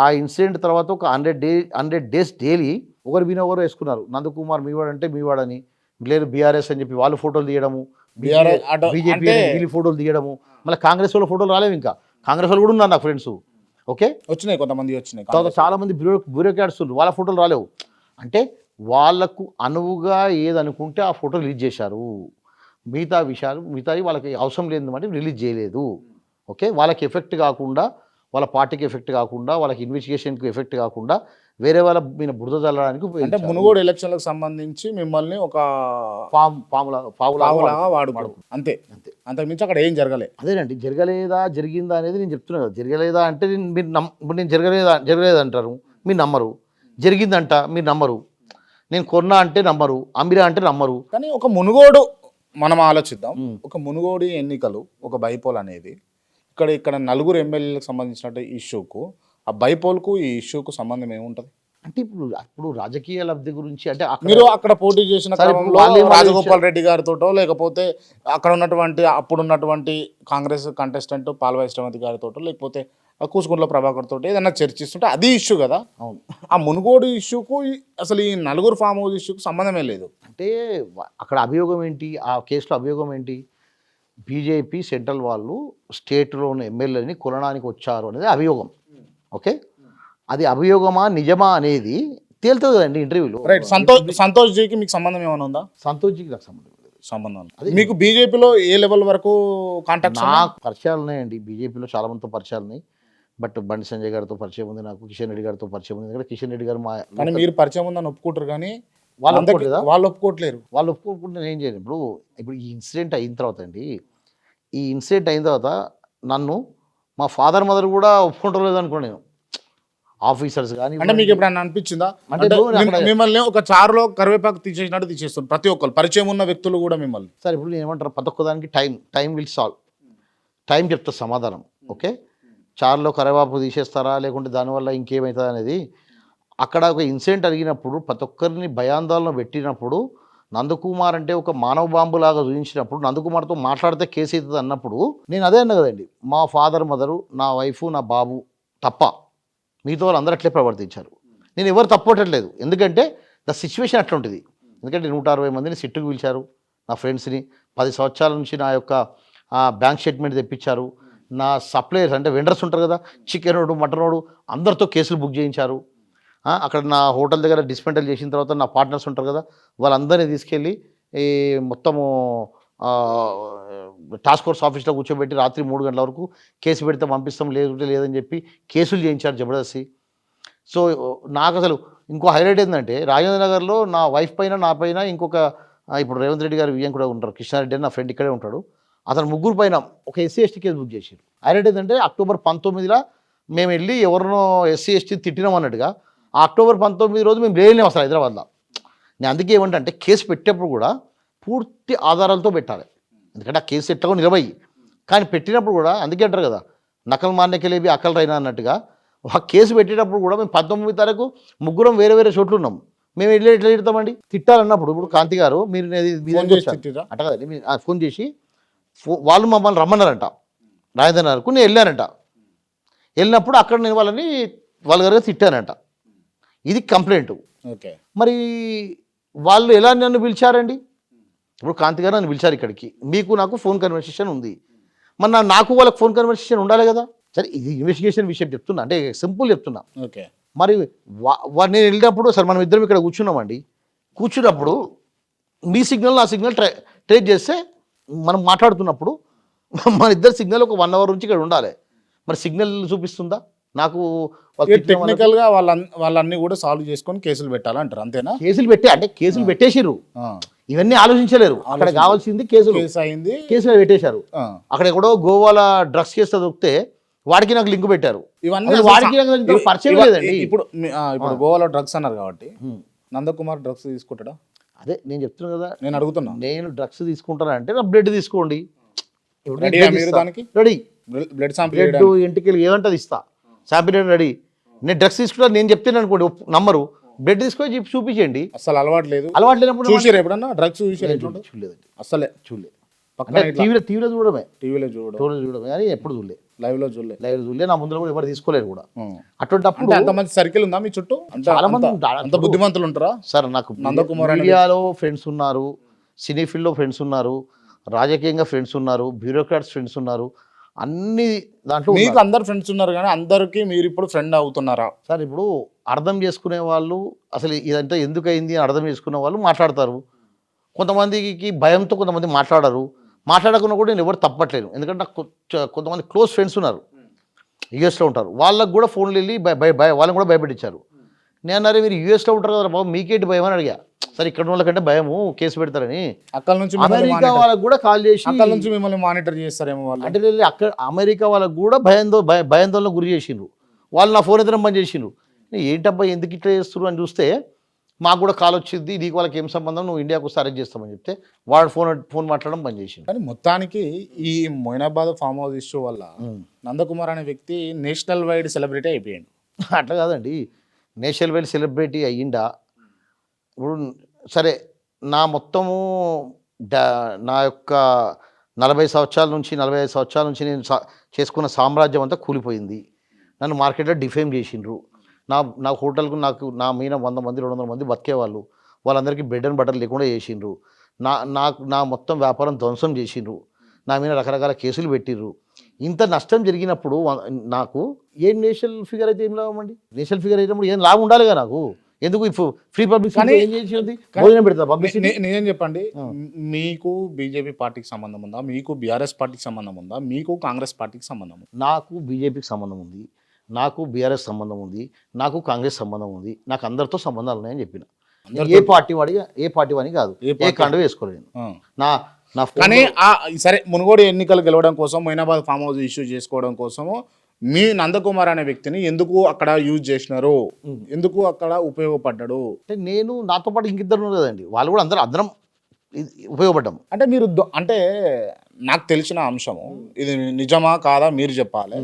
ఆ ఇన్సిడెంట్ తర్వాత ఒక 100 డేస్ డైలీ ఒకరి మీద ఒకరు వేసుకున్నారు. నందకుమార్ మీవాడంటే మీవాడని, లేదు బీఆర్ఎస్ అని చెప్పి వాళ్ళు ఫోటోలు తీయడము, బీజేపీ వీళ్ళు ఫోటోలు తీయడము. మళ్ళీ కాంగ్రెస్ వాళ్ళ ఫోటోలు రాలేవు. ఇంకా కాంగ్రెస్ వాళ్ళు కూడా ఉన్నారు నా ఫ్రెండ్స్. ఓకే, వచ్చినాయి, కొంతమంది వచ్చినాయి. తర్వాత చాలామంది బ్యూరోక్రాట్స్ వాళ్ళ ఫోటోలు రాలేవు. అంటే వాళ్ళకు అనువుగా ఏదనుకుంటే ఆ ఫోటో రిలీజ్ చేశారు. మిగతావి వాళ్ళకి అవసరం లేదు అంటే రిలీజ్ చేయలేదు. ఓకే, వాళ్ళకి ఎఫెక్ట్ కాకుండా, వాళ్ళ పార్టీకి ఎఫెక్ట్ కాకుండా, వాళ్ళకి ఇన్వెస్టిగేషన్కి ఎఫెక్ట్ కాకుండా వేరే వాళ్ళ మీద బురద చల్లడానికి అంటే మునుగోడు ఎలక్షన్లకు సంబంధించి మిమ్మల్ని ఒక పావులాగా వాడుకోడు అంతే. అంతకుమించి అక్కడ ఏం జరగలేదు. అదేనండి, జరిగిందా అనేది నేను చెప్తున్నా కదా. జరగలేదా అంటే ఇప్పుడు నేను జరగలేదంటారు, మీరు నమ్మరు. జరిగిందంట, మీరు నమ్మరు. నేను కొన్నా అంటే నమ్మరు, అమ్మిరా అంటే నమ్మరు. కానీ ఒక మునుగోడు మనం ఆలోచిద్దాం. ఒక మునుగోడు ఎన్నికలు, ఒక బైపోల్ అనేది ఇక్కడ నలుగురు ఎమ్మెల్యేలకు సంబంధించిన ఇష్యూకు, ఆ బైపోల్కు ఈ ఇష్యూకు సంబంధం ఏముంటుంది? అంటే ఇప్పుడు రాజకీయ లబ్ధి గురించి అంటే మీరు అక్కడ పోటీ చేసిన క్రమంలో రాజగోపాల్ రెడ్డి గారితోటో, లేకపోతే అక్కడ అప్పుడున్నటువంటి కాంగ్రెస్ కంటెస్టెంట్ పాల్వాయి శ్రీమతి గారితోటో, లేకపోతే కూసుకుంట్ల ప్రభాకర్ తోటి ఏదైనా చర్చిస్తుంటే అది ఇష్యూ కదా. అవును, ఆ మునుగోడు ఇష్యూకు అసలు ఈ నలుగురు ఫామ్ హౌస్ ఇష్యూకు సంబంధమే లేదు. అంటే అక్కడ అభియోగం ఏంటి, ఆ కేసులో అభియోగం ఏంటి? బీజేపీ సెంట్రల్ వాళ్ళు స్టేట్లోని ఎమ్మెల్యేని కొనడానికి వచ్చారు అనేది అభియోగం. ఓకే, అది అభియోగమా నిజమా అనేది తేలుతుంది కదండి ఇంటర్వ్యూలో. రైట్. సంతోష్ జీకి మీకు సంబంధం ఏమైనా ఉందా? సంతోష్ జీకి నాకు సంబంధం లేదు. మీకు బీజేపీలో ఏ లెవెల్ వరకు కాంటాక్ట్? నాకు పరిచయాలు ఉన్నాయండి బీజేపీలో, చాలా మందితో పరిచయాలు ఉన్నాయి. బట్ బండి సంజయ్ గారితో పరిచయం ఉంది, నాకు కిషన్ రెడ్డి గారితో పరిచయం ఉంది. ఎందుకంటే కిషన్ రెడ్డి గారు కానీ మీరు పరిచయం ఉందని ఒప్పుకుంటారు, కానీ వాళ్ళు ఒప్పుకోవట్లేరు. వాళ్ళు ఒప్పుకోకుండా నేను ఏం చేయను. ఇప్పుడు ఈ ఇన్సిడెంట్ అయిన తర్వాత నన్ను మా ఫాదర్ మదర్ కూడా ఒప్పుకుంటలేదు అనుకో. నేను ఆఫీసర్స్ కానీ అంటే మీకు ఎప్పుడైనా అనిపించిందా అంటే మిమ్మల్ని ఒక చారులో కరివేపాకు తీసేసినట్టు తీసేస్తారు ప్రతి ఒక్కరు, పరిచయం ఉన్న వ్యక్తులు కూడా మిమ్మల్ని? సార్ ఇప్పుడు నేను ఏమంటారు, ప్రతి ఒక్కదానికి టైం విల్ సాల్వ్. టైం చెప్తా సమాధానం. ఓకే, చారులో కరివేపాకు తీసేస్తారా లేకుంటే దానివల్ల ఇంకేమవుతుంది అనేది అక్కడ ఒక ఇన్సిడెంట్ జరిగినప్పుడు ప్రతి ఒక్కరిని భయాందోళన పెట్టినప్పుడు, నందకుమార్ అంటే ఒక మానవ బాంబులాగా చూపించినప్పుడు, నందకుమార్తో మాట్లాడితే కేసు అవుతుంది అన్నప్పుడు నేను అదే అన్నా కదండి, మా ఫాదర్ మదరు, నా వైఫ్, నా బాబు తప్ప మిగతా వాళ్ళు అందరూ అట్లే ప్రవర్తించారు. నేను ఎవరు తప్పట్లేదు, ఎందుకంటే ద సిచ్యువేషన్ అట్లా ఉంటుంది. ఎందుకంటే 160 మందిని సిట్టుకు పిలిచారు, నా ఫ్రెండ్స్ని. 10 సంవత్సరాల నుంచి నా యొక్క బ్యాంక్ స్టేట్మెంట్ తెప్పించారు. నా సప్లయర్స్ అంటే వెండర్స్ ఉంటారు కదా, చికెనోడు మటనోడు అందరితో కేసులు బుక్ చేయించారు. అక్కడ నా హోటల్ దగ్గర డిస్మెంటల్ చేసిన తర్వాత నా పార్ట్నర్స్ ఉంటారు కదా, వాళ్ళందరినీ తీసుకెళ్ళి ఈ మొత్తము టాస్క్ ఫోర్స్ ఆఫీస్లో కూర్చోబెట్టి రాత్రి 3 గంటల వరకు కేసు పెడితే పంపిస్తాం, లేదంటే లేదని చెప్పి కేసులు చేయించారు జబర్దస్తి. సో నాకు అసలు ఇంకో హైలైట్ ఏంటంటే రాజేంద్ర నగర్లో నా వైఫ్ పైన, నా పైన ఇంకొక ఇప్పుడు రేవంత్ రెడ్డి గారు వియ్యం కూడా ఉంటారు, కృష్ణారెడ్డి అని నా ఫ్రెండ్ ఇక్కడే ఉంటాడు, అతను ముగ్గురు పైన ఒక ఎస్సీ ఎస్టీ కేసు బుక్ చేశారు. హైలైట్ ఏంటంటే అక్టోబర్ 19 మేము వెళ్ళి ఎవరినో ఎస్సీ ఎస్టీ తిట్టినాం అన్నట్టుగా ఆ అక్టోబర్ 19 రోజు మేము లేలేము అసలు హైదరాబాద్లో. నేను అందుకే ఏమంటే కేసు పెట్టేప్పుడు కూడా పూర్తి ఆధారాలతో పెట్టాలి, ఎందుకంటే ఆ కేసు ఎట్లా నిలబడి. కానీ పెట్టినప్పుడు కూడా అందుకే అంటారు కదా, నకల్ మాన్యకెలేబి అకల్ రైనా అన్నట్టుగా ఆ కేసు పెట్టేటప్పుడు కూడా మేము 19 తారీఖు ముగ్గురం వేరే వేరే చోట్లు ఉన్నాం. మేము ఎట్లా తిడతామండి తిట్టాలన్నప్పుడు. ఇప్పుడు కాంతి గారు మీరు అట్ట కదండి, మీరు ఫోన్ చేసి వాళ్ళు మమ్మల్ని రమ్మన్నారంట రాజేంద్ర నగర్కు, నేను వెళ్ళానంట. వెళ్ళినప్పుడు అక్కడ నేను వాళ్ళ గారు తిట్టానంట. ఇది కంప్లైంట్. ఓకే, మరి వాళ్ళు ఎలా నన్ను పిలిచారండి? ఇప్పుడు కాంతి గారు నన్ను పిలిచారు ఇక్కడికి, మీకు నాకు ఫోన్ కన్వర్సేషన్ ఉంది, మరి నాకు వాళ్ళకి ఫోన్ కన్వర్సేషన్ ఉండాలి కదా. సరే ఇది ఇన్వెస్టిగేషన్ విషయం చెప్తున్నా, అంటే సింపుల్ చెప్తున్నా. ఓకే, మరి నేను వెళ్ళినప్పుడు సరే మనం ఇద్దరం ఇక్కడ కూర్చున్నామండి, కూర్చున్నప్పుడు మీ సిగ్నల్ నా సిగ్నల్ ట్రేస్ చేస్తే మనం మాట్లాడుతున్నప్పుడు మన ఇద్దరు సిగ్నల్ ఒక 1 అవర్ నుంచి ఇక్కడ ఉండాలి. మరి సిగ్నల్ చూపిస్తుందా నాకు? టెక్నికల్ గా వాళ్ళన్నీ కూడా సాల్వ్ చేసుకొని కేసులు పెట్టాలంటారు, అంతేనా? కేసులు పెట్టి అంటే కేసులు పెట్టేసిర్రు, ఇవన్నీ ఆలోచించలేరు. అక్కడ కావాల్సింది కేసులు, అయింది కేసులు పెట్టేశారు. అక్కడ ఎక్కడో గోవాల డ్రగ్స్ కేసు చదివితే వాడికి నాకు లింక్ పెట్టారు. ఇవన్నీ వాడికి పరిచయం లేదండి. ఇప్పుడు గోవాలో డ్రగ్స్ అన్నారు కాబట్టి నందకుమార్ డ్రగ్స్ తీసుకుంటాడా? అదే నేను చెప్తున్నా కదా, నేను అడుగుతున్నా. నేను డ్రగ్స్ తీసుకుంటాను అంటే నా బ్లడ్ తీసుకోండి, రెడీ. బ్లడ్ శాంపిల్ ఇంటికి ఏమంటది ఇస్తా, శాంపిల్ రెడీ. నేను డ్రగ్స్ తీసుకుంటా నేను చెప్తాను అనుకోండి నంబరు, బ్లడ్ తీసుకొని చూపించండి. అసలు అలవాటు లేదు, అలవాటు లేనప్పుడు చూసారు ఎప్పుడన్నా డ్రగ్స్ చూడలేదండి, అసలే చూడలేదు. టీవీలో చూడమే, టీవీలో చూడమే కానీ ఎప్పుడు చూడలేదు, లైవ్ లో చూడలేదు. నా ముందు కూడా ఎవరు తీసుకోలేరు కూడా. అటువంటి అంత మంచి సర్కిల్ ఉందా మీ చుట్టూ? చాలా మంది అంత బుద్ధిమంతులు ఉంటారా సార్? నాకు నందకుమార్ మీడియాలో ఫ్రెండ్స్ ఉన్నారు, సినీ ఫీల్డ్లో ఫ్రెండ్స్ ఉన్నారు, రాజకీయంగా ఫ్రెండ్స్ ఉన్నారు, బ్యూరోక్రాట్స్ ఫ్రెండ్స్ ఉన్నారు, అన్ని దాంట్లో మీకు అందరు ఫ్రెండ్స్ ఉన్నారు. కానీ అందరికీ మీరు ఇప్పుడు ఫ్రెండ్ అవుతున్నారా సార్? ఇప్పుడు అర్థం చేసుకునే వాళ్ళు అసలు ఇదంతా ఎందుకు అయింది అని అర్థం చేసుకునే వాళ్ళు మాట్లాడతారు. కొంతమందికి భయంతో కొంతమంది మాట్లాడరు. మాట్లాడకుండా కూడా నేను ఎవరు తప్పట్లేను, ఎందుకంటే నాకు కొంతమంది క్లోజ్ ఫ్రెండ్స్ ఉన్నారు, యూఎస్లో ఉంటారు. వాళ్ళకు కూడా ఫోన్లు వెళ్ళి వాళ్ళని కూడా భయపెట్టించారు. నేను అన్నారే మీరు యూఎస్లో ఉంటారు కదా బాబు, మీకేంటి భయం అని అడిగా. సరే ఇక్కడ వాళ్ళకంటే భయము కేసు పెడతారని. అక్కడ నుంచి అమెరికా వాళ్ళకు కూడా కాల్ చేసి అక్కడ నుంచి మిమ్మల్ని మానిటర్ చేస్తారేమో వాళ్ళు. అంటే అక్కడ అమెరికా వాళ్ళకు కూడా భయాందోళన గురి చేసిండ్రు. వాళ్ళు నా ఫోన్ ఎదురు పని చేసిండ్రు. ఏంటబ్బా ఎందుకు ఇట్లా చేస్తున్నారు అని చూస్తే మాకు కూడా కాల్ వచ్చింది, నీకు వాళ్ళకి ఏం సంబంధం, నువ్వు ఇండియాకు వస్తే అరెస్ట్ చేస్తామని చెప్తే వాడు ఫోన్ మాట్లాడడం పని చేసిండు. కానీ మొత్తానికి ఈ మొయినాబాద్ ఫామ్ హౌస్ ఇష్యూ వల్ల నందకుమార్ అనే వ్యక్తి నేషనల్ వైడ్ సెలబ్రిటీ అయిపోయాడు. అట్లా కాదండి, నేషనల్ వైడ్ సెలబ్రిటీ అయ్యిండా? ఇప్పుడు సరే నా మొత్తము నా యొక్క 40 సంవత్సరాల నుంచి 45 సంవత్సరాల నుంచి నేను చేసుకున్న సామ్రాజ్యం అంతా కూలిపోయింది. నన్ను మార్కెట్లో డిఫేమ్ చేసిండ్రు. నా హోటల్కు నా మీద 100 మంది 200 మంది బతికేవాళ్ళు, వాళ్ళందరికీ బెడ్ అండ్ బటర్ లేకుండా చేసిండ్రు. నా మొత్తం వ్యాపారం ధ్వంసం చేసిండ్రు. నా మీద రకరకాల కేసులు పెట్టిర్రు. ఇంత నష్టం జరిగినప్పుడు నాకు ఏం నేషనల్ ఫిగర్ అయితే ఏం లాభం అండి? నేషనల్ ఫిగర్ అయినప్పుడు ఏం లాభం ఉండాలిగా నాకు. ఎందుకు ఫ్రీ పబ్లిసిటీ ఏం చేసింది? భోజనం పెడతా పబ్లిసిటీ. నేనేం చెప్పండి, మీకు బీజేపీ పార్టీకి సంబంధం ఉందా? మీకు బీఆర్ఎస్ పార్టీకి సంబంధం ఉందా? మీకు కాంగ్రెస్ పార్టీకి సంబంధం ఉందా? నాకు బీజేపీకి సంబంధం ఉంది, నాకు బీఆర్ఎస్ సంబంధం ఉంది, నాకు కాంగ్రెస్ సంబంధం ఉంది, నాకు అందరితో సంబంధాలు ఉన్నాయని చెప్పిన. ఏ పార్టీ వాడిని కాదు, ఏ కండువ వేసుకోలేదు నా. కానీ సరే మునుగోడు ఎన్నికలు గెలవడం కోసం, మొయినాబాద్ ఫామ్ హౌస్ ఇష్యూ చేసుకోవడం కోసము మీ నందకుమార్ అనే వ్యక్తిని ఎందుకు అక్కడ యూజ్ చేసినారు, ఎందుకు అక్కడ ఉపయోగపడ్డాడు? అంటే నేను నాతో పాటు ఇంకిద్దరు కదండి, వాళ్ళు కూడా అందరం ఉపయోగపడ్డాం. అంటే మీరు అంటే నాకు తెలిసిన అంశము ఇది నిజమా కాదా మీరు చెప్పాలి.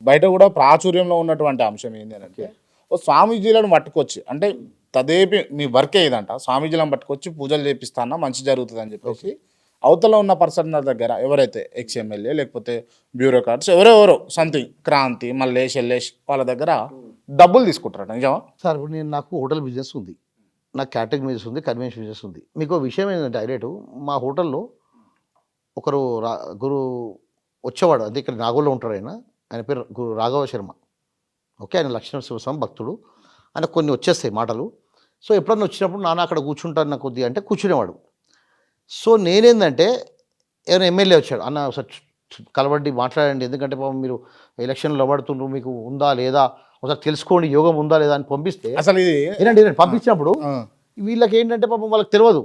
బయట కూడా ప్రాచుర్యంలో ఉన్నటువంటి అంశం ఏంటి అంటే, ఓ స్వామీజీలను పట్టుకొచ్చి, అంటే తదేపి మీ వర్కే ఇదంట, స్వామీజీలను పట్టుకొచ్చి పూజలు చేపిస్తానా మంచి జరుగుతుంది అని చెప్పేసి అవతల ఉన్న పర్సన్ దగ్గర ఎవరైతే ఎక్స్ఎమ్మెల్యే లేకపోతే బ్యూరోక్రాట్స్ ఎవరెవరో సంథింగ్ క్రాంతి మల్లేష్ ఎల్లేష్ వాళ్ళ దగ్గర డబ్బులు తీసుకుంటారట నిజమా? సార్ ఇప్పుడు నాకు హోటల్ బిజినెస్ ఉంది, నాకు క్యాటరింగ్ బిజినెస్ ఉంది, కన్వెన్షన్ బిజినెస్ ఉంది. మీకు ఓ విషయం ఏంటంటే హైలైట్, మా హోటల్లో ఒకరు గురు వచ్చేవాడు, అంటే ఇక్కడ నాగోల్లో ఉంటాడు ఆయన. ఆయన పేరు గురు రాఘవ శర్మ. ఓకే, ఆయన లక్ష్మణ శివస్వామి భక్తుడు. ఆయన కొన్ని వచ్చేస్తాయి మాటలు. సో ఎప్పుడన్నా వచ్చినప్పుడు నాన్న అక్కడ కూర్చుంటాను నాకు కొద్దిగా అంటే కూర్చునేవాడు. సో నేనేందంటే ఎవరైనా ఎమ్మెల్యే వచ్చాడు, అన్న ఒకసారి కలవండి మాట్లాడండి, ఎందుకంటే పాపం మీరు ఎలక్షన్లో పడుతుండ్రు, మీకు ఉందా లేదా ఒకసారి తెలుసుకోండి, యోగం ఉందా లేదా అని పంపిస్తే, అసలు ఇది ఏంటంటే పంపించినప్పుడు ఆ, వీళ్ళకి ఏంటంటే పాపం వాళ్ళకి తెలియదు.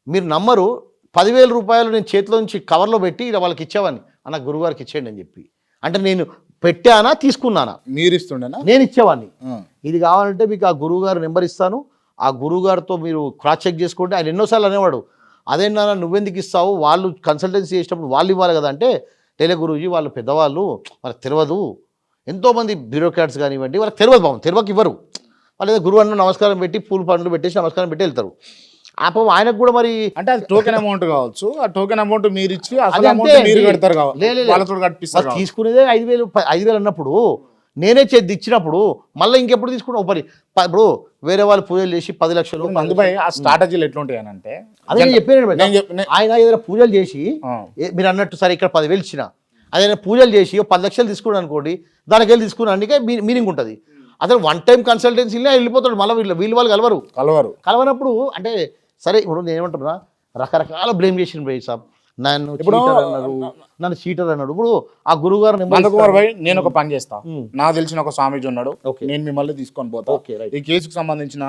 మీరు నమ్మరు, 10,000 రూపాయలు నేను చేతిలో నుంచి కవర్లో పెట్టి ఇలా వాళ్ళకి ఇచ్చేవాడిని, అన్న గురుగారికి ఇచ్చేయండి అని చెప్పి. అంటే నేను పెట్టానా తీసుకున్నానా? మీరు ఇస్తుండేనా? నేను ఇచ్చేవాడిని. ఆ. ఇది కావాలంటే మీకు ఆ గురువుగారు నెంబర్ ఇస్తాను, ఆ గురువుగారితో మీరు క్రాస్ చెక్ చేసుకోండి. ఆయన ఎన్నోసార్లు అనేవాడు, అదేనా నువ్వెందుకు ఇస్తావు, వాళ్ళు కన్సల్టెన్సీ చేసినప్పుడు వాళ్ళు ఇవ్వాలి కదా అంటే, లేలే గురూజీ వాళ్ళు పెద్దవాళ్ళు, వాళ్ళకి తెలియదు, ఎంతోమంది బ్యూరోక్రాట్స్ కానివ్వండి వాళ్ళకి తెలియదు, బాబు తెలియక ఇవ్వరు. వాళ్ళు ఏదో గురువు అన్న నమస్కారం పెట్టి పూలు పండ్లు పెట్టేసి నమస్కారం పెట్టి వెళ్తారు. ఆ పాపం ఆయనకు కూడా మరి అంటే అది టోకెన్ అమౌంట్ కావచ్చు, ఆ టోకెన్ అమౌంట్ మీరు ఇచ్చి అది అసలు అంతే అమౌంట్ మీరు అండి. కడతారు కావచ్చు, లే, లే, లే. వాళ్ళతో కట్టిస్తారు వాళ్ళు తీసుకునేదే 5,000 అన్నప్పుడు నేనే చేతి ఇచ్చినప్పుడు మళ్ళీ ఇంకెప్పుడు తీసుకున్నావు పని. ఇప్పుడు వేరే వాళ్ళు పూజలు చేసి 10 లక్షలు అందుపై ఆ స్ట్రాటజీలు ఎట్లుంటాయి అని అంటే అదే నేను చెప్పాను నేను చెప్- ఆయన ఏదైనా పూజలు చేసి ఆ. మీరు అన్నట్టు సరే ఇక్కడ 10,000 ఇచ్చిన, అదే పూజలు చేసి 10 లక్షలు తీసుకున్నాను అనుకోండి, దానికి వెళ్ళి తీసుకున్నానికే మీనింగ్ ఉంటుంది. అసలు వన్ టైం కన్సల్టెన్సీలో వెళ్ళిపోతాడు, మళ్ళీ వీళ్ళు వాళ్ళు కలవరు. కలవనప్పుడు అంటే సరే ఇప్పుడు నేను ఏమంటున్నా, రకరకాల బ్లేమ్ చేసిన భయ్ సాబ్, నన్ను ఇప్పుడు cheater అన్నారు, నన్ను చీటర్ అన్నాడు. ఇప్పుడు ఆ గురువుగారు నందకుమార్ భాయ్ నేను ఒక పని చేస్తా, ఉమ్. నాకు తెలిసిన ఒక స్వామీజీ ఉన్నాడు, Okay. నేను మిమ్మల్ని తీసుకొని పోతా, Okay, right. ఈ కేసుకు సంబంధించిన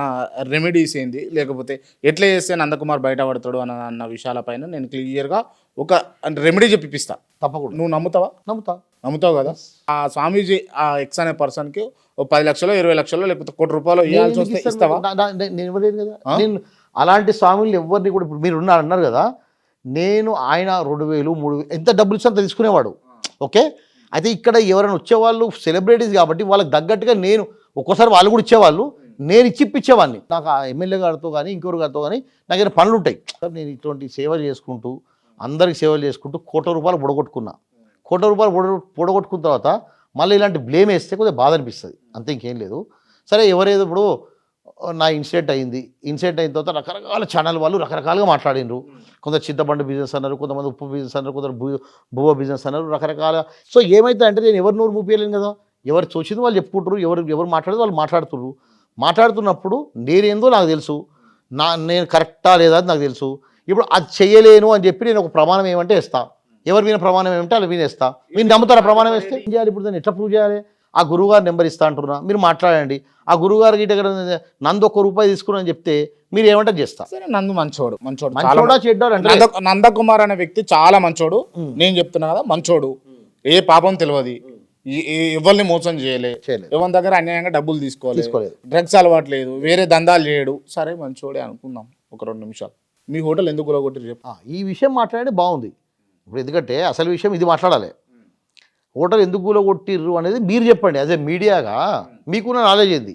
రెమెడీస్ ఏంది, లేకపోతే ఎట్లా చేస్తే నందకుమార్ బయటపడతాడు అన్న విషయాలపైన నేను క్లియర్గా ఒక రెమెడీ చెప్పిస్తా. తప్పకుండా నువ్వు నమ్ముతావా? నమ్ముతావు కదా. ఆ స్వామీజీ ఆ ఎక్స్ అనే పర్సన్కి ఓ 10 లక్షలు 20 లక్షలు లేకపోతే ₹1,00,00,000 ఇవ్వాల్సి వస్తే ఇస్తావా? నేను ఇవ్వలేను కదా. నేను అలాంటి స్వాములు ఎవరిని కూడా, ఇప్పుడు మీరు అన్నారు కదా, నేను ఆయన 2,000 3,000 ఎంత డబ్బులు ఇస్తే అంత తీసుకునేవాడు. ఓకే, అయితే ఇక్కడ ఎవరైనా వచ్చేవాళ్ళు సెలబ్రిటీస్ కాబట్టి వాళ్ళకి తగ్గట్టుగా నేను ఒక్కోసారి వాళ్ళు కూడా ఇచ్చేవాళ్ళు, నేను ఇచ్చిప్పించేవాడిని. నాకు ఆ ఎమ్మెల్యే గారితో కానీ ఇంకొకరి గారితో కానీ నాకు ఏదైనా పనులు ఉంటాయి. నేను ఇటువంటి సేవలు చేసుకుంటూ అందరికి సేవలు చేసుకుంటూ ₹1,00,00,000 పొడగొట్టుకున్నా. ₹1,00,00,000 పొడగొట్టుకున్న తర్వాత మళ్ళీ ఇలాంటి బ్లేమ్ వేస్తే కొద్దిగా బాధ అనిపిస్తుంది, అంతే, ఇంకేం లేదు. సరే ఎవరేదో ఇప్పుడు నా ఇన్సిడెంట్ అయింది, ఇన్సిడెంట్ అయిన తర్వాత రకరకాల ఛానల్ వాళ్ళు రకరకాలుగా మాట్లాడినరు. కొందరు చింతపండు బిజినెస్ అన్నారు, కొంతమంది ఉప్పు బిజినెస్ అన్నారు, కొందరు బువ్వ బిజినెస్ అన్నారు, రకరకాల. సో ఏమైతే అంటే నేను ఎవరి నోరు మూపియలేను కదా, ఎవరు చూసింది వాళ్ళు చెప్పుకుంటారు, ఎవరు మాట్లాడేది వాళ్ళు మాట్లాడుతున్నారు. మాట్లాడుతున్నప్పుడు నేనేందో నాకు తెలుసు, నేను కరెక్టా లేదా అని నాకు తెలుసు. ఇప్పుడు అది చెయ్యలేను అని చెప్పి నేను ఒక ప్రమాణం ఏమంటే వేస్తా, ఎవరి మీద ప్రమాణం ఏమంటే అలా వినేస్తా. మీరు నమ్ముతారా ప్రమాణం వేస్తే? ఏం చేయాలి ఇప్పుడు, దాన్ని ఎట్లా ప్రూవ్ చేయాలి? ఆ గురువుగారు నెంబర్ ఇస్తా అంటున్నా, మీరు మాట్లాడండి. ఆ గురువుగారికి దగ్గర నందు ₹1 తీసుకుని అని చెప్తే మీరు ఏమంటే చేస్తా. సరే, నందు మంచోడు మంచోడా చెడ్డోడు అంటే నందకుమార్ అనే వ్యక్తి చాలా మంచోడు, నేను చెప్తున్నా కదా, మంచోడు, ఏ పాపం తెలియదు, ఎవరిని మోసం చేయలే, ఎవరి దగ్గర అన్యాయంగా డబ్బులు తీసుకోలేదు, డ్రగ్స్ అలవాటు లేదు, వేరే దందాలు చేయడు, సరే మంచోడే అనుకుందాం. ఒక 2 నిమిషాలు మీ హోటల్ ఎందుకు కూలగొట్టి చెప్పు. ఈ విషయం మాట్లాడి బాగుంది. ఇప్పుడు ఎందుకంటే అసలు విషయం ఇది మాట్లాడాలి. హోటల్ ఎందుకు కూలగొట్టిర్రు అనేది మీరు చెప్పండి, యాజ్ ఏ మీడియాగా మీకున్న నాలెడ్జ్ ఏంది.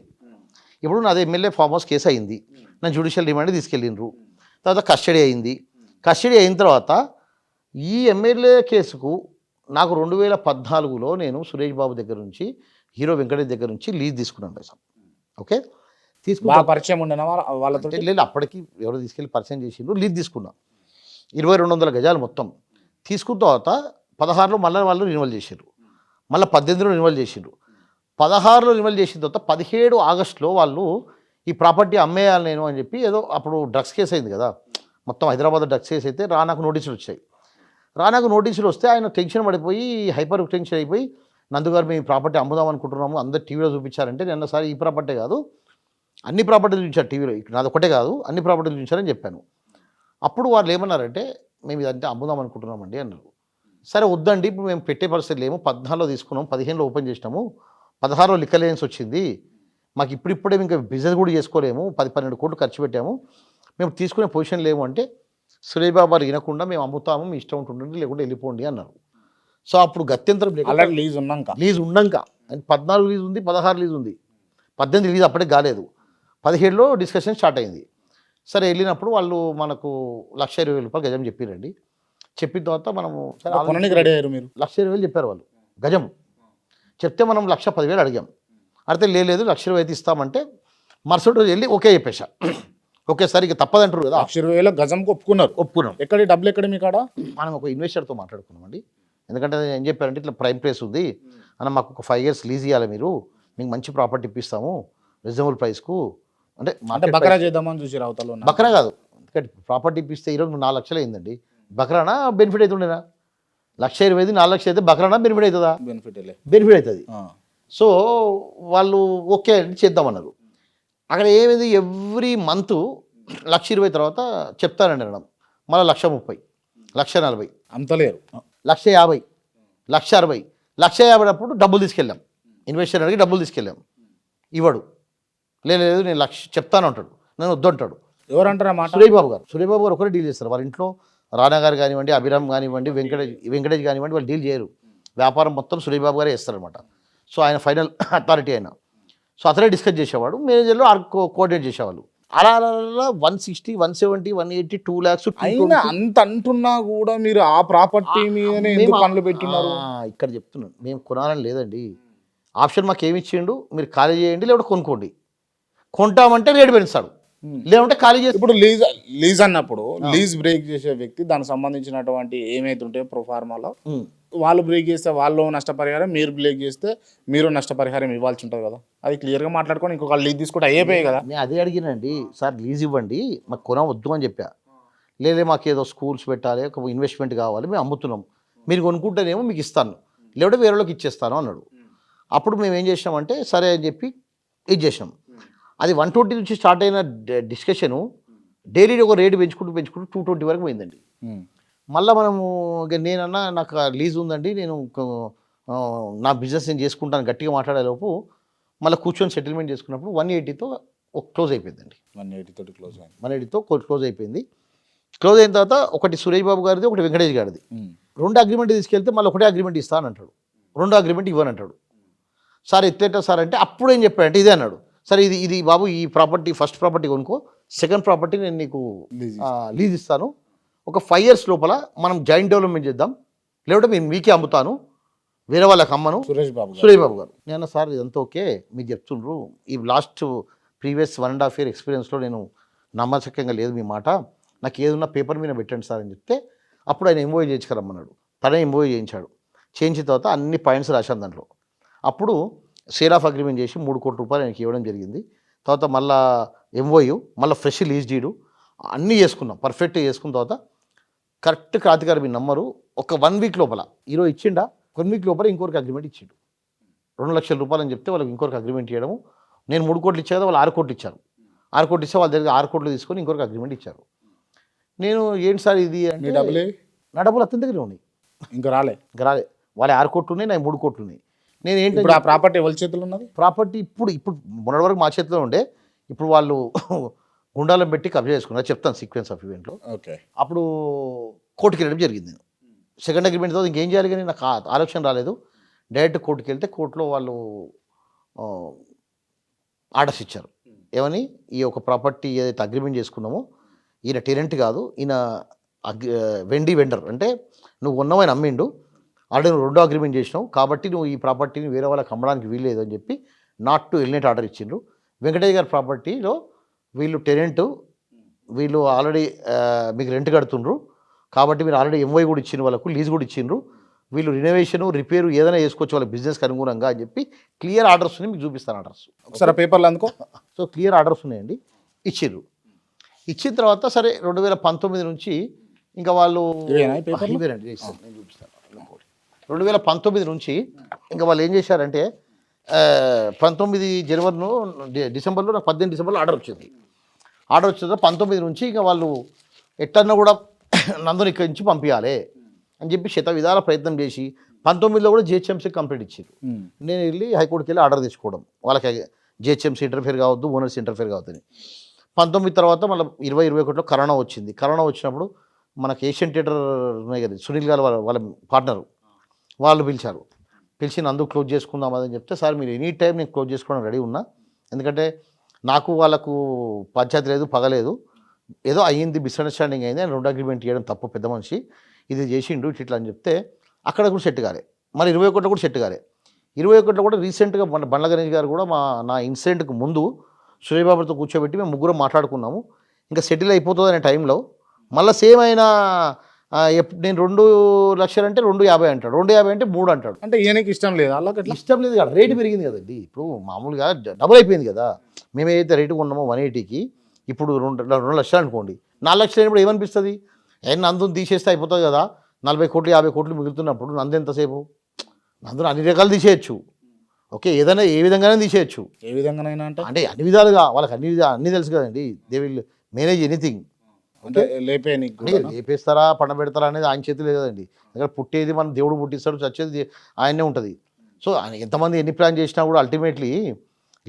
ఇప్పుడు నాది ఎమ్మెల్యే ఫామ్ హౌస్ కేసు అయింది, నా జ్యుడిషియల్ రిమాండ్ తీసుకెళ్ళిండ్రు, తర్వాత కస్టడీ అయింది. కస్టడీ అయిన తర్వాత ఈ ఎమ్మెల్యే కేసుకు నాకు 2014లో నేను సురేష్ బాబు దగ్గర నుంచి, హీరో వెంకటేష్ దగ్గర నుంచి లీజ్ తీసుకున్నాను సార్. ఓకే, తీసుకున్నా, పరిచయం ఉండేనా వాళ్ళతో? లేదు, అప్పటికి ఎవరు తీసుకెళ్ళి పరిచయం చేసిండ్రు, లీజ్ తీసుకున్నా. 2200 గజాలు మొత్తం తీసుకున్న తర్వాత 16లో మళ్ళీ వాళ్ళు రినివల్ చేసారు, మళ్ళీ 18లో రినివల్ చేసిండ్రు. 16లో రినివల్ చేసిన తర్వాత 17 ఆగస్టులో వాళ్ళు ఈ ప్రాపర్టీ అమ్మేయాలి నేను అని చెప్పి, ఏదో అప్పుడు డ్రగ్స్ కేసు అయింది కదా, మొత్తం హైదరాబాద్ డ్రగ్స్ కేసు అయితే రానాకు నోటీసులు వచ్చాయి. రానాకు నోటీసులు వస్తే ఆయన టెన్షన్ పడిపోయి హైపర్ టెన్షన్ అయిపోయి, నందుగారు మేము ప్రాపర్టీ అమ్ముదాం అనుకుంటున్నాము, అందరు టీవీలో చూపించారంటే నేను సార్ ఈ ప్రాపర్టీ కాదు అన్ని ప్రాపర్టీలు చూపించారు టీవీలో, నాది ఒకటే కాదు అన్ని ప్రాపర్టీలు చూపించారని చెప్పాను. అప్పుడు వాళ్ళు ఏమన్నారంటే మేము ఇదంటే అమ్ముదాం అనుకుంటున్నామండి అన్నారు. సరే వద్దండి, ఇప్పుడు మేము పెట్టే పరిస్థితి లేము, 14లో తీసుకున్నాము, 15లో ఓపెన్ చేసినాము, 16లో లిక్కర్ లైసెన్స్ వచ్చింది, మాకు ఇప్పుడిప్పుడే ఇంకా బిజినెస్ కూడా చేసుకోలేము, 10-12 కోట్లు ఖర్చు పెట్టాము, మేము తీసుకునే పొజిషన్ లేము అంటే, సురేష్ బాబు గారు వినకుండా మేము అమ్ముతాము, మీ ఇష్టం ఉంటుండండి లేకుంటే వెళ్ళిపోండి అన్నారు. సో అప్పుడు గత్యంతరం లీజ్ ఉన్నాక 14 లీజ్ ఉంది, 16 లీజ్ ఉంది, 18 లీజ్ అప్పటికి కాలేదు, 17లో డిస్కషన్ స్టార్ట్ అయింది. సరే వెళ్ళినప్పుడు వాళ్ళు మనకు ₹1,20,000 గజం చెప్పారండి. చెప్పిన తర్వాత మనము రెడీ అయ్యారు, మీరు ₹1,20,000 చెప్పారు వాళ్ళు గజం. చెప్తే మనం 1,10,000 అడిగాం. అయితే లేదు 1,20,000 అయితే ఇస్తామంటే మరుసటి రోజు వెళ్ళి ఓకే చెప్పేసా. ఒకేసారి ఇక తప్పదంటారు కదా, 1,20,000 గజంకి ఒప్పుకున్నారు. ఒప్పుకున్నాం. ఎక్కడి డబ్బులు ఎక్కడ మీ కాడ? మనం ఒక ఇన్వెస్టర్తో మాట్లాడుకున్నామండి. ఎందుకంటే ఏం చెప్పారంటే ఇట్లా ప్రైమ్ ప్లేస్ ఉంది అన్న, మాకు ఒక 5 years లీజ్ ఇవ్వాలి, మీరు మీకు మంచి ప్రాపర్టీ ఇప్పిస్తాము రీజనబుల్ ప్రైస్కు. అంటే అంటే బకరా చేద్దామని చూసి అవతల ఉన్న. బకరా కాదు, ఎందుకంటే ప్రాపర్టీ ఇప్పిస్తే ఈరోజు 4 లక్షలు అయిందండి. బకరానా బెనిఫిట్ అవుతుండేనా? 1,20,000 4 లక్షలు అయితే బకరానా బెనిఫిట్ అవుతుందా? బెనిఫిట్ బెనిఫిట్ అవుతుంది. సో వాళ్ళు ఓకే అండి చేద్దామన్నారు. అక్కడ ఏమైంది, ఎవ్రీ మంత్ 1,20,000 తర్వాత చెప్తానండి మేడం, మళ్ళీ 1,30,000, 1,40,000, అంతలేరు. 1,50,000, 1,60,000, 1,50,000 అప్పుడు డబ్బులు తీసుకెళ్ళాం. ఇన్వెస్టర్ అడిగి డబ్బులు తీసుకెళ్ళాం. ఇవ్వడు. లేదు నేను 1,00,000 చెప్తాను అంటాడు, నేను వద్దంటాడు. ఎవరంటారా మాట? సురేష్ బాబు గారు ఒకరే డీల్ చేస్తారు. వాళ్ళ ఇంట్లో రానా గారు కానివ్వండి, అభిరామ్ కానివ్వండి, వెంకటేష్ కానివ్వండి, వాళ్ళు డీల్ చేయరు. వ్యాపారం మొత్తం సురేష్ బాబు గారే చేస్తారనమాట. సో ఆయన ఫైనల్ అథారిటీ అయినా. సో అతనే డిస్కస్ చేసేవాడు, మేనేజర్లు కోఆర్డినేట్ చేసేవాళ్ళు. అలా 160, 170, 180, 2 lakhs. అయినా అంత అంటున్నా కూడా మీరు ఆ ప్రాపర్టీ మీదనే ఎందుకు పనులు పెట్టున్నారు? ఇక్కడ చెప్తున్నాను, మేము కొనాలని లేదండి. ఆప్షన్ మాకు ఏమి ఇచ్చిండు, మీరు ఖాళీ చేయండి లేకపోతే కొనుక్కోండి. కొంటామంటే రేటు పెంచుతాడు, లేదంటే ఖాళీ చేసి. ఇప్పుడు లీజ్ అన్నప్పుడు లీజ్ బ్రేక్ చేసే వ్యక్తి దానికి సంబంధించినటువంటి ఏమైతే ఉంటాయో ప్రొఫార్మాలో వాళ్ళు బ్రేక్ చేస్తే వాళ్ళు నష్టపరిహారం, మీరు బ్రేక్ చేస్తే మీరు నష్టపరిహారం ఇవ్వాల్సి ఉంటుంది కదా. అది క్లియర్గా మాట్లాడుకొని ఇంకొక లీజ్ తీసుకుంటే అయిపోయాయి కదా. నేను అదే అడిగినండి, సార్ లీజ్ ఇవ్వండి, మాకు కొనవద్దు అని చెప్పా. మాకు ఏదో స్కూల్స్ పెట్టాలి, ఒక ఇన్వెస్ట్మెంట్ కావాలి, మేము అమ్ముతున్నాం, మీరు కొనుక్కుంటేనేమో మీకు ఇస్తాను, లేకపోతే వేరే వాళ్ళకి ఇచ్చేస్తాను అన్నాడు. అప్పుడు మేము ఏం చేసినామంటే సరే అని చెప్పి ఇది చేసినాం. అది 120 నుంచి స్టార్ట్ అయిన డిస్కషను డైలీ ఒక రేటు పెంచుకుంటూ 220 వరకు పోయిందండి. మళ్ళీ మనము నేనన్నా నాకు లీజ్ ఉందండి, నేను నా బిజినెస్ నేను చేసుకుంటాను గట్టిగా మాట్లాడేలోపు మళ్ళీ కూర్చొని సెటిల్మెంట్ చేసుకున్నప్పుడు 180తో క్లోజ్ అయిపోయిందండి. 180తో క్లోజ్ అయిపోయింది. క్లోజ్ అయిన తర్వాత ఒకటి సురేష్ బాబు గారిది, ఒకటి వెంకటేష్ గారిది. 2 అగ్రిమెంట్ తీసుకెళ్తే మళ్ళీ ఒకటే అగ్రిమెంట్ ఇస్తానంటాడు, 2 అగ్రిమెంట్ ఇవ్వనంటాడు. సార్ ఎట్లెట్టా సార్ అంటే అప్పుడు ఏం చెప్పాడంటే ఇదే అన్నాడు, సరే ఇది బాబు ఈ ప్రాపర్టీ ఫస్ట్ ప్రాపర్టీ కొనుక్కో, సెకండ్ ప్రాపర్టీ నేను నీకు లీజ్ ఇస్తాను, ఒక 5 years లోపల మనం జాయింట్ డెవలప్మెంట్ చేద్దాం, లేకపోతే నేను మీకే అమ్ముతాను, వేరే వాళ్ళకి అమ్మను. సురేష్ బాబు గారు నేను సార్ ఇదంతా ఓకే మీరు చెప్తుండ్రు, ఈ లాస్ట్ ప్రీవియస్ 1.5 year ఎక్స్పీరియన్స్లో నేను నమ్మశక్యంగా లేదు మీ మాట, నాకు ఏదన్నా పేపర్ మీద పెట్టండి సార్ అని చెప్తే అప్పుడు ఆయన ఎంఓఏ చేయించుకురమ్మన్నాడు. తనే ఎంఓఏ చేయించాడు. చేయించిన తర్వాత అన్ని పాయింట్స్ రాశాను దాంట్లో. అప్పుడు సేల్ ఆఫ్ అగ్రిమెంట్ చేసి 3 కోట్ల రూపాయలు ఆయనకి ఇవ్వడం జరిగింది. తర్వాత మళ్ళీ ఎంఓయు, మళ్ళీ ఫ్రెష్ లీజ్ డీడు అన్నీ చేసుకున్నాం, పర్ఫెక్ట్గా చేసుకున్న తర్వాత కరెక్ట్ క్రాంతి గారు మీరు నమ్మరు, ఒక 1 week లోపల ఈరోజు ఇచ్చిండా, 1 week లోపల ఇంకొకరికి అగ్రిమెంట్ ఇచ్చిండు. 2 లక్షల రూపాయలు అని చెప్తే వాళ్ళకి ఇంకొకరికి అగ్రిమెంట్ ఇవ్వడము. నేను 3 కోట్లు ఇచ్చా కదా, వాళ్ళు 6 కోట్లు ఇచ్చారు. 6 కోట్లు ఇస్తే వాళ్ళ దగ్గర 6 కోట్లు తీసుకొని ఇంకొకరికి అగ్రిమెంట్ ఇచ్చారు. నేను ఏంటి సార్ ఇది అంటే నా డబ్బులు అతని దగ్గర ఉన్నాయి, ఇంకా రాలే. వాళ్ళ 6 కోట్లు ఉన్నాయి, నా 3 కోట్లు ఉన్నాయి. నేను ఏంటి ఇప్పుడు ఆ ప్రాపర్టీ ఎవరి చేతుల్లో ఉన్నది? ప్రాపర్టీ ఇప్పుడు మొన్నటి వరకు మా చేతిలో ఉండే, ఇప్పుడు వాళ్ళు గుండాలను పెట్టి కబ్జా చేసుకున్నారు. చెప్తాను సీక్వెన్స్ ఆఫ్ ఈవెంట్లో. ఓకే. అప్పుడు కోర్టుకి వెళ్ళడం జరిగింది. నేను సెకండ్ అగ్రిమెంట్ తర్వాత ఇంకేం చేయాలి కానీ నాకు ఆలోచన రాలేదు. డైరెక్ట్ కోర్టుకి వెళ్తే కోర్టులో వాళ్ళు ఆర్డర్స్ ఇచ్చారు. ఏమని, ఈ ఒక ప్రాపర్టీ ఏదైతే అగ్రిమెంట్ చేసుకున్నామో ఈయన టెనెంట్ కాదు, ఈయన వెండర్, అంటే నువ్వు ఉన్నవని అమ్మిండు, ఆల్రెడీ నువ్వు 2వ అగ్రిమెంట్ చేసినావు కాబట్టి నువ్వు ఈ ప్రాపర్టీని వేరే వాళ్ళకి అమ్మడానికి వీల్లేదు అని చెప్పి నాట్ టు ఎలినేట్ ఆర్డర్ ఇచ్చిండ్రు. వెంకటేష్ గారి ప్రాపర్టీలో వీళ్ళు టెనెంటు, వీళ్ళు ఆల్రెడీ మీకు రెంట్ కడుతుండ్రు కాబట్టి మీరు ఆల్రెడీ ఎంఓఐ కూడా ఇచ్చిండ్రు, వాళ్ళకు లీజ్ కూడా ఇచ్చిండ్రు, వీళ్ళు రినోవేషను రిపేరు ఏదైనా చేసుకోవచ్చు వాళ్ళ బిజినెస్కి అనుగుణంగా అని చెప్పి క్లియర్ ఆర్డర్స్ ఉన్నాయి, మీకు చూపిస్తాను ఆర్డర్స్. ఒకసారి పేపర్లు అందుకో. సో క్లియర్ ఆర్డర్స్ ఉన్నాయండి, ఇచ్చిండ్రు. ఇచ్చిన తర్వాత సరే 2019 నుంచి ఇంకా వాళ్ళు నేను చూపిస్తాను. 2019 నుంచి ఇంకా వాళ్ళు ఏం చేశారంటే 19 జనవరిలో డిసెంబర్లో నాకు 18 డిసెంబర్లో ఆర్డర్ వచ్చింది. ఆర్డర్ వచ్చిన 19 నుంచి ఇంకా వాళ్ళు ఎట్టన్నా కూడా నందుని ఇక్కడి నుంచి పంపించాలి అని చెప్పి శత విధాల ప్రయత్నం చేసి 19లో కూడా జిహెచ్ఎంసీ కంప్లీట్ ఇచ్చారు. నేను వెళ్ళి హైకోర్టుకి వెళ్ళి ఆర్డర్ తెచ్చుకోవడం, వాళ్ళకి జిహెచ్ఎంసీ ఇంటర్ఫేర్ కావద్దు, ఓనర్స్ ఇంటర్ఫేర్ కావద్దని. 19 తర్వాత మళ్ళీ 2021లో కరోనా వచ్చింది. కరోనా వచ్చినప్పుడు మనకి ఏషియన్ థియేటర్ ఉన్నాయి కదా, సునీల్ గారు వాళ్ళ పార్ట్నరు, వాళ్ళు పిలిచి నందు క్లోజ్ చేసుకుందాం అదని చెప్తే, సార్ మీరు ఎనీ టైం నేను క్లోజ్ చేసుకోవడానికి రెడీ ఉన్నా, ఎందుకంటే నాకు వాళ్ళకు పంచాయతీ లేదు, పగలేదు, ఏదో అయ్యింది, మిస్అండర్స్టాండింగ్ అయింది, ఆయన 2 అగ్రిమెంట్ చేయడం తప్పు, పెద్ద మనిషి ఇది చేసిండు ఇట్లా అని చెప్తే అక్కడ కూడా సెట్ కాలే. మరి 21 కూడా సెట్ కాలే. 21లో కూడా రీసెంట్గా మన బండ్ల గణేష్ గారు కూడా నా ఇన్సిడెంట్కి ముందు సూర్యబాబుతో కూర్చోబెట్టి మేము ముగ్గురం మాట్లాడుకున్నాము. ఇంకా సెటిల్ అయిపోతుంది అనే టైంలో మళ్ళీ సేమ్ అయినా నేను 2 లక్షలు అంటే 250 అంటాడు, 250 అంటే 3 అంటాడు. అంటే ఈయనకి ఇష్టం లేదు వాళ్ళకి అట్లా. ఇష్టం లేదు కదా, రేటు పెరిగింది కదండి. ఇప్పుడు మామూలుగా డబుల్ అయిపోయింది కదా. మేము ఏదైతే రేటు కొన్నామో 180కి ఇప్పుడు 2 లక్షలు అనుకోండి. 4 లక్షలు అయినప్పుడు ఏమనిపిస్తుంది, నందుని తీసేస్తే అయిపోతుంది కదా. 40 కోట్లు 50 కోట్లు మిగులుతున్నప్పుడు నందు ఎంతసేపు, నందుని అన్ని రకాలు తీసేయచ్చు. ఓకే, ఏదైనా ఏ విధంగానే తీసేయచ్చు. ఏ విధంగానైనా అంటే అన్ని విధాలుగా వాళ్ళకి అన్ని తెలుసు కదండి. They will manage anything. అంటే లేపే నీకు అంటే లేపేస్తారా పెడతారా అనేది ఆయన చేతులు కదండి. దగ్గర పుట్టేది మన దేవుడు పుట్టిస్తాడు, చచ్చేది ఆయనే ఉంటుంది. సో ఆయన ఎంతమంది ఎన్ని ప్లాన్ చేసినా కూడా అల్టిమేట్లీ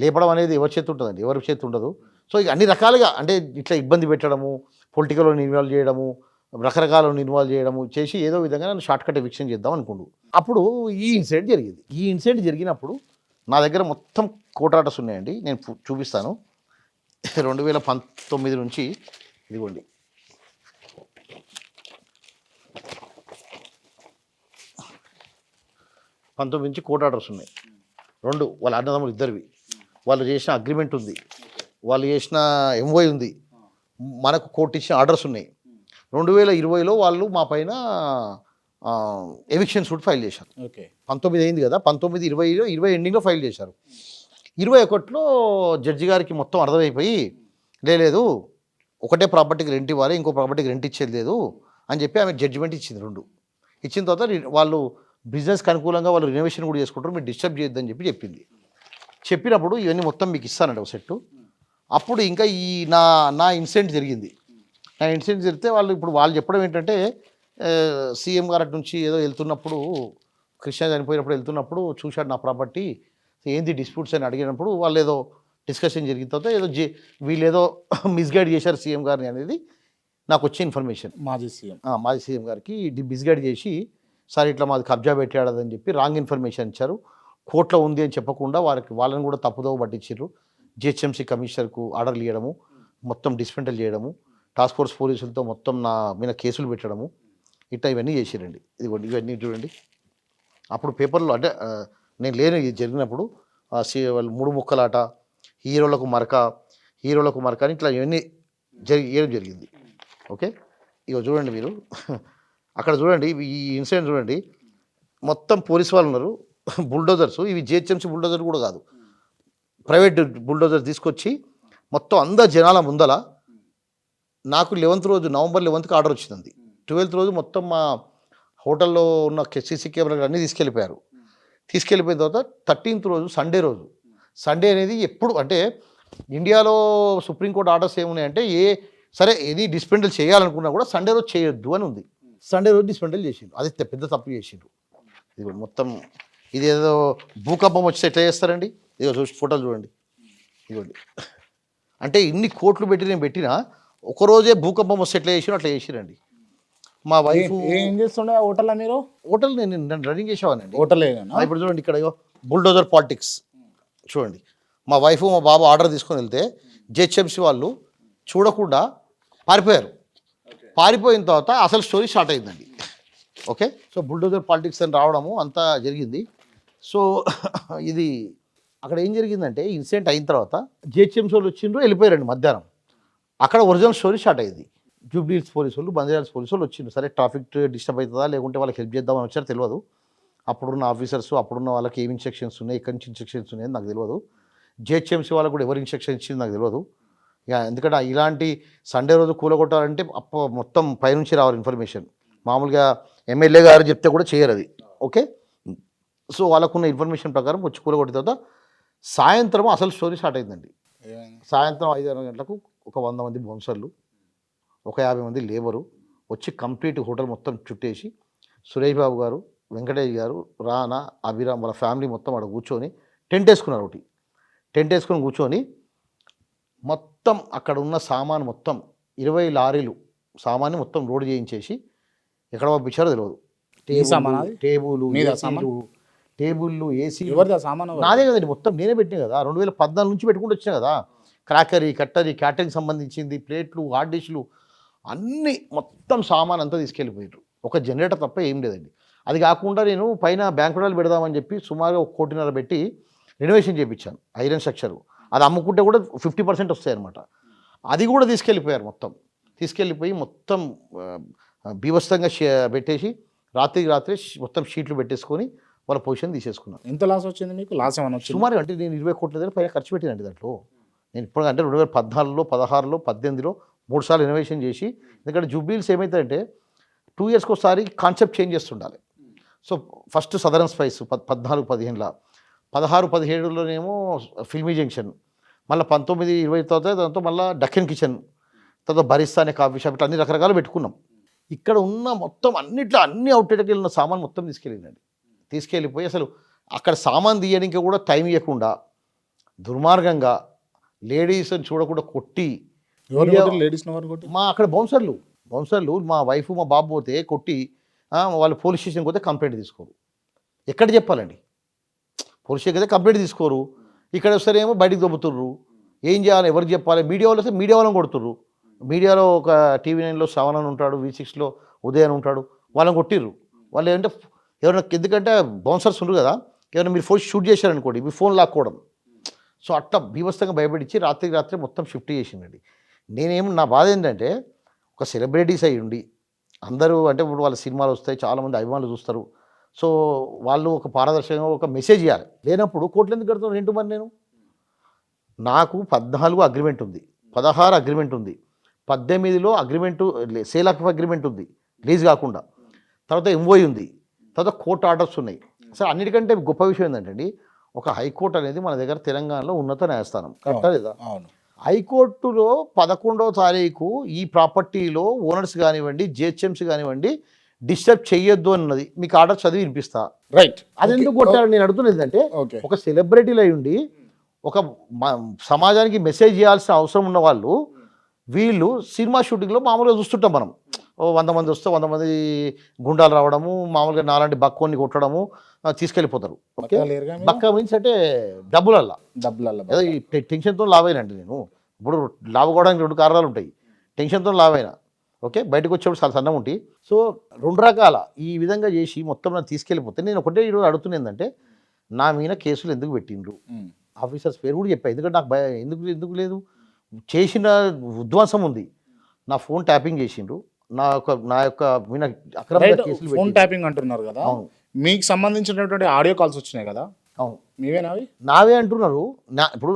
లేపడం అనేది ఎవరి చేతి ఉంటుందండి, ఎవరి చేతి ఉండదు. సో ఇక అన్ని రకాలుగా అంటే ఇట్లా ఇబ్బంది పెట్టడము, పొలిటికల్లో ఇన్వాల్వ్ చేయడము, రకరకాలను ఇన్వాల్వ్ చేయడము చేసి ఏదో విధంగా నన్ను షార్ట్ కట్ ఎవిక్షన్ చేద్దాం అనుకుండు. అప్పుడు ఈ ఇన్సిడెంట్ జరిగింది. ఈ ఇన్సిడెంట్ జరిగినప్పుడు నా దగ్గర మొత్తం కోటాటస్ ఉన్నాయండి. నేను చూపిస్తాను. 2019 నుంచి ఇదిగోండి, నుంచి కోర్ట్ ఆర్డర్స్ ఉన్నాయి. 2 వాళ్ళ అన్నదమ్ములు ఇద్దరివి. వాళ్ళు చేసిన అగ్రిమెంట్ ఉంది, వాళ్ళు చేసిన ఎంఓఐ ఉంది, మనకు కోర్టు ఇచ్చిన ఆర్డర్స్ ఉన్నాయి. 2020లో వాళ్ళు మా పైన ఎవిక్షన్ సూట్ ఫైల్ చేశారు. ఓకే, 19 అయింది కదా, 19, 20 ఎండింగ్లో ఫైల్ చేశారు. 21లో జడ్జి గారికి మొత్తం అర్థమైపోయి లేదు ఒకటే ప్రాపర్టీకి రెంట్ ఇవ్వాలి, ఇంకో ప్రాపర్టీకి రెంట్ ఇచ్చేది లేదు అని చెప్పి ఆమె జడ్జిమెంట్ ఇచ్చింది. 2 ఇచ్చిన తర్వాత వాళ్ళు బిజినెస్కి అనుకూలంగా వాళ్ళు రినోవేషన్ కూడా చేసుకుంటారు, మీరు డిస్టర్బ్ చేయొద్దని చెప్పింది. చెప్పినప్పుడు ఇవన్నీ మొత్తం మీకు ఇస్తానండి ఒక సెట్టు. అప్పుడు ఇంకా ఈ నా ఇన్సిడెంట్ జరిగింది. నా ఇన్సిడెంట్ జరిగితే వాళ్ళు చెప్పడం ఏంటంటే సీఎం గారి నుంచి ఏదో వెళ్తున్నప్పుడు, కృష్ణ చనిపోయినప్పుడు వెళ్తున్నప్పుడు చూశాడు నా ప్రాపర్టీ, ఏంది డిస్ప్యూట్స్ అని అడిగినప్పుడు వాళ్ళు ఏదో డిస్కషన్ జరిగిన తర్వాత ఏదో వీళ్ళు ఏదో మిస్గైడ్ చేశారు సీఎం గారిని అనేది నాకు వచ్చే ఇన్ఫర్మేషన్. మాజీ సీఎం గారికి మిస్గైడ్ చేసి సార్ ఇట్లా మాది కబ్జా పెట్టాడని చెప్పి రాంగ్ ఇన్ఫర్మేషన్ ఇచ్చారు. కోర్టులో ఉంది అని చెప్పకుండా వాళ్ళని కూడా తప్పుదోవ పట్టించారు. జిహెచ్ఎంసీ కమిషనర్కు ఆర్డర్లు ఇవ్వడము, మొత్తం డిస్మెంటల్ చేయడము, టాస్క్ ఫోర్స్ పోలీసులతో మొత్తం నా మీద కేసులు పెట్టడము, ఇట్లా ఇవన్నీ చేసిరండి. ఇదిగోండి ఇవన్నీ చూడండి. అప్పుడు పేపర్లో అంటే నేను లేను ఇది జరిగినప్పుడు వాళ్ళు 3 ముక్కలాట, హీరోలకు మరక అని ఇట్లా ఇవన్నీ జరిగింది. ఓకే, ఇక చూడండి మీరు అక్కడ చూడండి, ఈ ఇన్సిడెంట్ చూడండి. మొత్తం పోలీసు వాళ్ళు ఉన్నారు, బుల్డోజర్స్. ఇవి జిహెచ్ఎంసీ బుల్డోజర్ కూడా కాదు, ప్రైవేట్ బుల్డోజర్ తీసుకొచ్చి మొత్తం అందరు జనాల ముందల నాకు 11th రోజు నవంబర్ 11కి ఆర్డర్ వచ్చింది. 12th రోజు మొత్తం మా హోటల్లో ఉన్న సీసీ కెమెరాలు అన్నీ తీసుకెళ్ళిపోయిన తర్వాత 13th రోజు సండే అనేది ఎప్పుడు అంటే ఇండియాలో సుప్రీంకోర్టు ఆర్డర్స్ ఏమున్నాయంటే సరే ఏది డిస్పెండల్ చేయాలనుకున్నా కూడా సండే రోజు చేయొద్దు అని ఉంది. సండే రోజు డిస్పెండల్ చేసిండ్రు, అది పెద్ద తప్పు చేసిండ్రు. ఇది మొత్తం ఇదేదో భూకంపం వచ్చి ఎట్లా చేస్తారండి, ఇదిగో చూసి ఫోటోలు చూడండి. ఇదిగోండి, అంటే ఇన్ని కోట్లు పెట్టి నేను పెట్టినా ఒకరోజే భూకంపం వస్తే ఎట్లా చేసినా అట్లా చేసిరండి. మా వైఫ్ ఏం చేస్తుండే హోటల్లో మీరు? హోటల్ నేను రన్నింగ్ చేసేవానండి. హోటల్ ఇప్పుడు చూడండి ఇక్కడ బుల్డోజర్ పాలిటిక్స్ చూడండి. మా వైఫ్ మా బాబు ఆర్డర్ తీసుకొని వెళ్తే జిహెచ్ఎంసీ వాళ్ళు చూడకుండా పారిపోయిన తర్వాత అసలు స్టోరీ స్టార్ట్ అయిందండి. ఓకే, సో బుల్డోజర్ పాలిటిక్స్ అని రావడము అంతా జరిగింది. సో ఇది అక్కడ ఏం జరిగిందంటే ఇన్సిడెంట్ అయిన తర్వాత జిహెచ్ఎంసీ వాళ్ళు వచ్చిండ్రు, వెళ్ళిపోయారండి మధ్యాహ్నం. అక్కడ ఒరిజినల్ స్టోరీ స్టార్ట్ అయ్యింది. జూబ్లీహిల్స్ పోలీసు వాళ్ళు, బంజారాహిల్స్ పోలీసు వాళ్ళు వచ్చిండ్రు. సరే ట్రాఫిక్ డిస్టర్బ్ అవుతుందా లేకుంటే వాళ్ళకి హెల్ప్ చేద్దామని వచ్చారో తెలియదు. అప్పుడున్న ఆఫీసర్స్ అప్పుడున్న వాళ్ళకి ఏమి ఇన్స్ట్రక్షన్స్ ఉన్నాయి, ఎక్కడి నుంచి ఇన్స్ట్రక్షన్స్ ఉన్నాయని నాకు తెలియదు. జిహెచ్ఎంసీ వాళ్ళకు కూడా ఎవరు ఇన్స్ట్రక్షన్ ఇచ్చింది నాకు తెలియదు. ఇక ఎందుకంటే ఇలాంటి సండే రోజు కూలగొట్టాలంటే మొత్తం పైనుంచి రావాలి ఇన్ఫర్మేషన్. మామూలుగా ఎమ్మెల్యే గారు చెప్తే కూడా చేయరు అది. ఓకే, సో వాళ్ళకున్న ఇన్ఫర్మేషన్ ప్రకారం వచ్చి కూలగొట్టిన తర్వాత సాయంత్రం అసలు స్టోరీ స్టార్ట్ అయిందండి. సాయంత్రం 5-6 గంటలకు ఒక 100 మంది బౌన్సర్లు, ఒక 50 మంది లేబరు వచ్చి కంప్లీట్ హోటల్ మొత్తం చుట్టేసి సురేష్ బాబు గారు, వెంకటేష్ గారు, రానా, అభిరామ్ వాళ్ళ ఫ్యామిలీ మొత్తం అక్కడ కూర్చొని టెంట్ వేసుకున్నారు. టెంట్ వేసుకొని కూర్చొని మొత్తం అక్కడ ఉన్న సామాను మొత్తం 20 లారీలు సామాన్ని మొత్తం లోడ్ చేయించేసి ఎక్కడ పంపించారో తెలియదు. టేబుల్లు ఏసీ నాదే కదండి, మొత్తం నేనే పెట్టినా కదా. 2014 నుంచి పెట్టుకుంటూ వచ్చినా కదా. క్రాకరీ, కట్టరీ, క్యాటరింగ్ సంబంధించింది, ప్లేట్లు, హాట్ డిష్లు అన్నీ మొత్తం సామాన్ అంతా తీసుకెళ్ళిపోయారు. ఒక జనరేటర్ తప్ప ఏం లేదండి. అది కాకుండా నేను పైన బ్యాంకుడాలు పెడదామని చెప్పి సుమారుగా 1.5 కోటి పెట్టి రెనోవేషన్ చేయించాను ఐరన్ స్ట్రక్చరు. అది అమ్ముకుంటే కూడా 50% వస్తాయి అనమాట. అది కూడా తీసుకెళ్ళిపోయారు మొత్తం. తీసుకెళ్ళిపోయి మొత్తం బీభత్సంగా పెట్టేసి రాత్రికి రాత్రి మొత్తం షీట్లు పెట్టేసుకొని వాళ్ళ పొజిషన్ తీసేసుకున్నారు. ఎంత లాస్ వచ్చింది మీకు? లాస్ ఏమైనా వచ్చింది? సుమారు అంటే నేను 20 కోట్ల దగ్గర పైన ఖర్చు పెట్టానండి దాంట్లో. నేను ఇప్పుడు అంటే 2014లో 16లో 18లో 3 సార్లు రెనోవేషన్ చేసి, ఎందుకంటే జూబ్లీహిల్స్ ఏమవుతాయంటే 2 ఇయర్స్కి ఒకసారి కాన్సెప్ట్ చేంజ్ చేస్తుండాలి. సో ఫస్ట్ సదరన్ స్పైస్ 14-15ల, 16-17లోనేమో ఫిల్మీ జంక్షన్, మళ్ళీ 19-20 తర్వాత దాంతో మళ్ళీ డక్కన్ కిచెన్, తర్వాత బరిస్తా అనే కాఫీ షాప్, ఇట్లా అన్ని రకరకాలు పెట్టుకున్నాం. ఇక్కడ ఉన్న మొత్తం అన్ని అవుట్లెట్కి వెళ్ళిన సామాన్ మొత్తం తీసుకెళ్ళిందండి. తీసుకెళ్ళిపోయి అసలు అక్కడ సామాన్ తీయడానికి కూడా టైం ఇవ్వకుండా దుర్మార్గంగా లేడీస్ని చూడకుండా కొట్టి, లేడీస్ మా అక్కడ బౌన్సర్లు మా వైఫ్ మా బాబు పోతే కొట్టి వాళ్ళు పోలీస్ స్టేషన్కి పోతే కంప్లైంట్ తీసుకోరు. ఎక్కడ చెప్పాలండి? పోలీస్ స్టేషన్కి అయితే కంప్లైంట్ తీసుకోరు, ఇక్కడ వస్తారేమో బయటికి దొబ్బుతుర్రు. ఏం చేయాలి, ఎవరికి చెప్పాలి? మీడియా వాళ్ళు వస్తే మీడియా వాళ్ళని కొడుతుర్రు. మీడియాలో ఒక టీవీ 9లో శ్రవణ్ అని ఉంటాడు, V6లో ఉదయ్ అని ఉంటాడు, వాళ్ళని కొట్టిర్రు. వాళ్ళు ఏంటంటే ఎవరైనా, ఎందుకంటే బౌన్సర్స్ ఉండరు కదా, ఎవరైనా మీరు ఫోన్ షూట్ చేశారనుకోండి, మీ ఫోన్ లాక్కోవడం. సో అట్లా బీభత్సంగా భయపడించి రాత్రికి రాత్రి మొత్తం షిఫ్ట్ చేసిందండి. నా బాధ ఏంటంటే ఒక సెలబ్రిటీస్ అయ్యి ఉండి అందరూ, అంటే ఇప్పుడు వాళ్ళ సినిమాలు వస్తాయి, చాలామంది అభిమానులు చూస్తారు. సో వాళ్ళు ఒక పారదర్శకంగా ఒక మెసేజ్ ఇవ్వాలి. లేనప్పుడు కోట్లు ఎందుకు కడుతున్నాను రెంట్? మరి నాకు 14 అగ్రిమెంట్ ఉంది, 16 అగ్రిమెంట్ ఉంది, 18లో అగ్రిమెంటు సేల్ ఆఫ్ అగ్రిమెంట్ ఉంది రిలీజ్ కాకుండా, తర్వాత ఎంఓఐ ఉంది, తర్వాత కోర్టు ఆర్డర్స్ ఉన్నాయి. అసలు అన్నిటికంటే గొప్ప విషయం ఏంటంటే ఒక హైకోర్టు అనేది మన దగ్గర తెలంగాణలో ఉన్నత న్యాయస్థానం, కరెక్టా లేదా? హైకోర్టులో 11వ తారీఖు ఈ ప్రాపర్టీలో ఓనర్స్ కానివ్వండి, జిహెచ్ఎంసీ కానివ్వండి డిస్టర్బ్ చేయొద్దు అన్నది మీకు ఆర్డర్ చదివి వినిపిస్తా. రైట్. అది ఎందుకు కొట్టారని నేను అడుగుతున్నది ఏంటంటే, ఒక సెలబ్రిటీలు అయి ఉండి ఒక సమాజానికి మెసేజ్ చేయాల్సిన అవసరం ఉన్న వాళ్ళు, వీళ్ళు సినిమా షూటింగ్లో మామూలుగా చూస్తుంటాం మనం, 100 మంది వస్తే 100 మంది గుండాలు రావడము, మామూలుగా నాలాంటి బక్కోని కొట్టడము, తీసుకెళ్ళిపోతారు. ఓకే, బక్క మీన్స్ అంటే డబ్బులల్లా ఏదో ఈ టెన్షన్తో లావైనండి నేను. ఇప్పుడు లావుకోవడానికి 2 కారణాలు ఉంటాయి. టెన్షన్తో లావైనా, ఓకే, బయటకు వచ్చేప్పుడు చాలా సన్నం ఉంటాయి. సో 2 రకాల ఈ విధంగా చేసి మొత్తం నన్ను తీసుకెళ్ళిపోతే, నేను ఒకటే ఈరోజు అడుగుతున్నా ఏంటంటే, నా మీద కేసులు ఎందుకు పెట్టిండ్రు? ఆఫీసర్స్ పేరు కూడా చెప్పా, ఎందుకంటే నాకు ఎందుకు లేదు, చేసిన ఉద్వాసం ఉంది. నా ఫోన్ ట్యాపింగ్ చేసిండ్రు, నా యొక్క మీద అక్రమంగా కేసులు ఫోన్ ట్యాపింగ్ అంటున్నారు కదా, మీకు సంబంధించినటువంటి ఆడియో కాల్స్ వచ్చినాయి కదా, అవును, మీవేనావి? నావే అంటున్నారు. ఇప్పుడు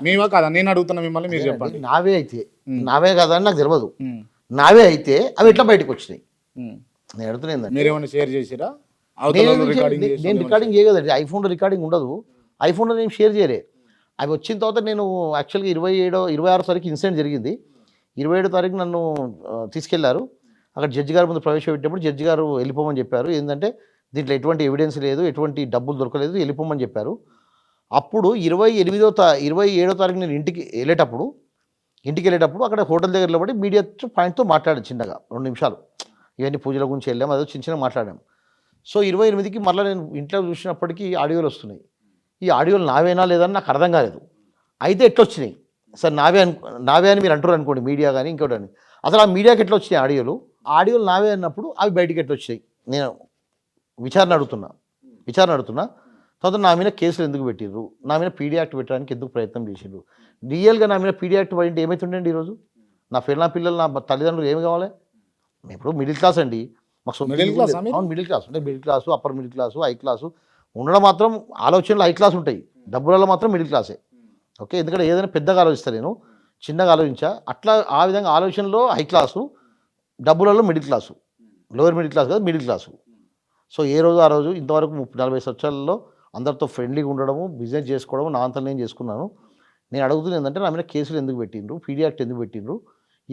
మీవా కాదా నేను అడుగుతున్నా మిమ్మల్ని, మీరు చెప్పండి. నావే అయితే నావే కదా అని నాకు తెలియదు. నావే అయితే అవి ఎట్లా బయటకు వచ్చినాయి? నేను అడుగుతున్నా, మీరేమైనా షేర్ చేసిరా? నేను రికార్డింగ్ చేయగలండి, ఐఫోన్లో రికార్డింగ్ ఉండదు, ఐఫోన్లో నేను షేర్ చేయలే. అవి వచ్చిన తర్వాత నేను యాక్చువల్గా 26 తారీఖు ఇన్సిడెంట్ జరిగింది. 27 తారీఖు నన్ను తీసుకెళ్లారు. అక్కడ జడ్జి గారి ముందు ప్రవేశపెట్టినప్పుడు జడ్జి గారు వెళ్ళిపోమని చెప్పారు. ఏంటంటే దీంట్లో ఎటువంటి ఎవిడెన్స్ లేదు, ఎటువంటి డబ్బులు దొరకలేదు, వెళ్ళిపోమని చెప్పారు. అప్పుడు 27వ తారీఖు నేను ఇంటికి వెళ్ళేటప్పుడు అక్కడ హోటల్ దగ్గరలో పడి మీడియా పాయింట్తో మాట్లాడాను చిన్నగా 2 నిమిషాలు. ఇవన్నీ పూజల గురించి వెళ్ళాము, అదో చిన్న మాట్లాడాము. సో 28కి మళ్ళీ నేను ఇంట్లో చూసినప్పటికీ ఆడియోలు వస్తున్నాయి. ఈ ఆడియోలు నావేనా లేదని నాకు అర్థం కాలేదు. అయితే ఎట్లా వచ్చినాయి సార్? నావే అని మీరు అంటారు అనుకోండి, మీడియా కానీ ఇంకోటి అని. అసలు ఆ మీడియాకి ఎట్లా వచ్చినాయి ఆడియోలు నావే అన్నప్పుడు అవి బయటికి ఎట్లా వచ్చినాయి? నేను విచారణ అడుగుతున్నా. తర్వాత నా మీద కేసులు ఎందుకు పెట్టిర్రు, నా మీద పీడీ యాక్ట్ పెట్టడానికి ఎందుకు ప్రయత్నం చేసిర్రు? రియల్గా నా మీద పీడీ యాక్ట్ పడింటే ఏమవుతుండండి ఈరోజు? నా పిల్లలు నా తల్లిదండ్రులు ఏమి కావాలి? ఇప్పుడు మిడిల్ క్లాస్ అండి, మాకు మిడిల్ క్లాస్ అంటే middle class, upper middle class, high class ఉండడం మాత్రం ఆలోచనలు హై క్లాస్ ఉంటాయి, డబ్బులలో మాత్రం మిడిల్ క్లాసే. ఓకే, ఎందుకంటే ఏదైనా పెద్దగా ఆలోచిస్తాను నేను, చిన్నగా ఆలోచించా. అట్లా ఆ విధంగా ఆలోచనలో హై క్లాసు, డబ్బులలో middle class, lower middle class కదా మిడిల్ క్లాసు. సో ఏ రోజు ఆ రోజు ఇంతవరకు 40 సంవత్సరాలలో అందరితో ఫ్రెండ్లీగా ఉండడము, బిజినెస్ చేసుకోవడం నా అంతా నేను చేసుకున్నాను. నేను అడుగుతుంది ఏంటంటే, నా మీద కేసులు ఎందుకు పెట్టిండ్రు, పీడీ యాక్ట్ ఎందుకు పెట్టిండ్రు,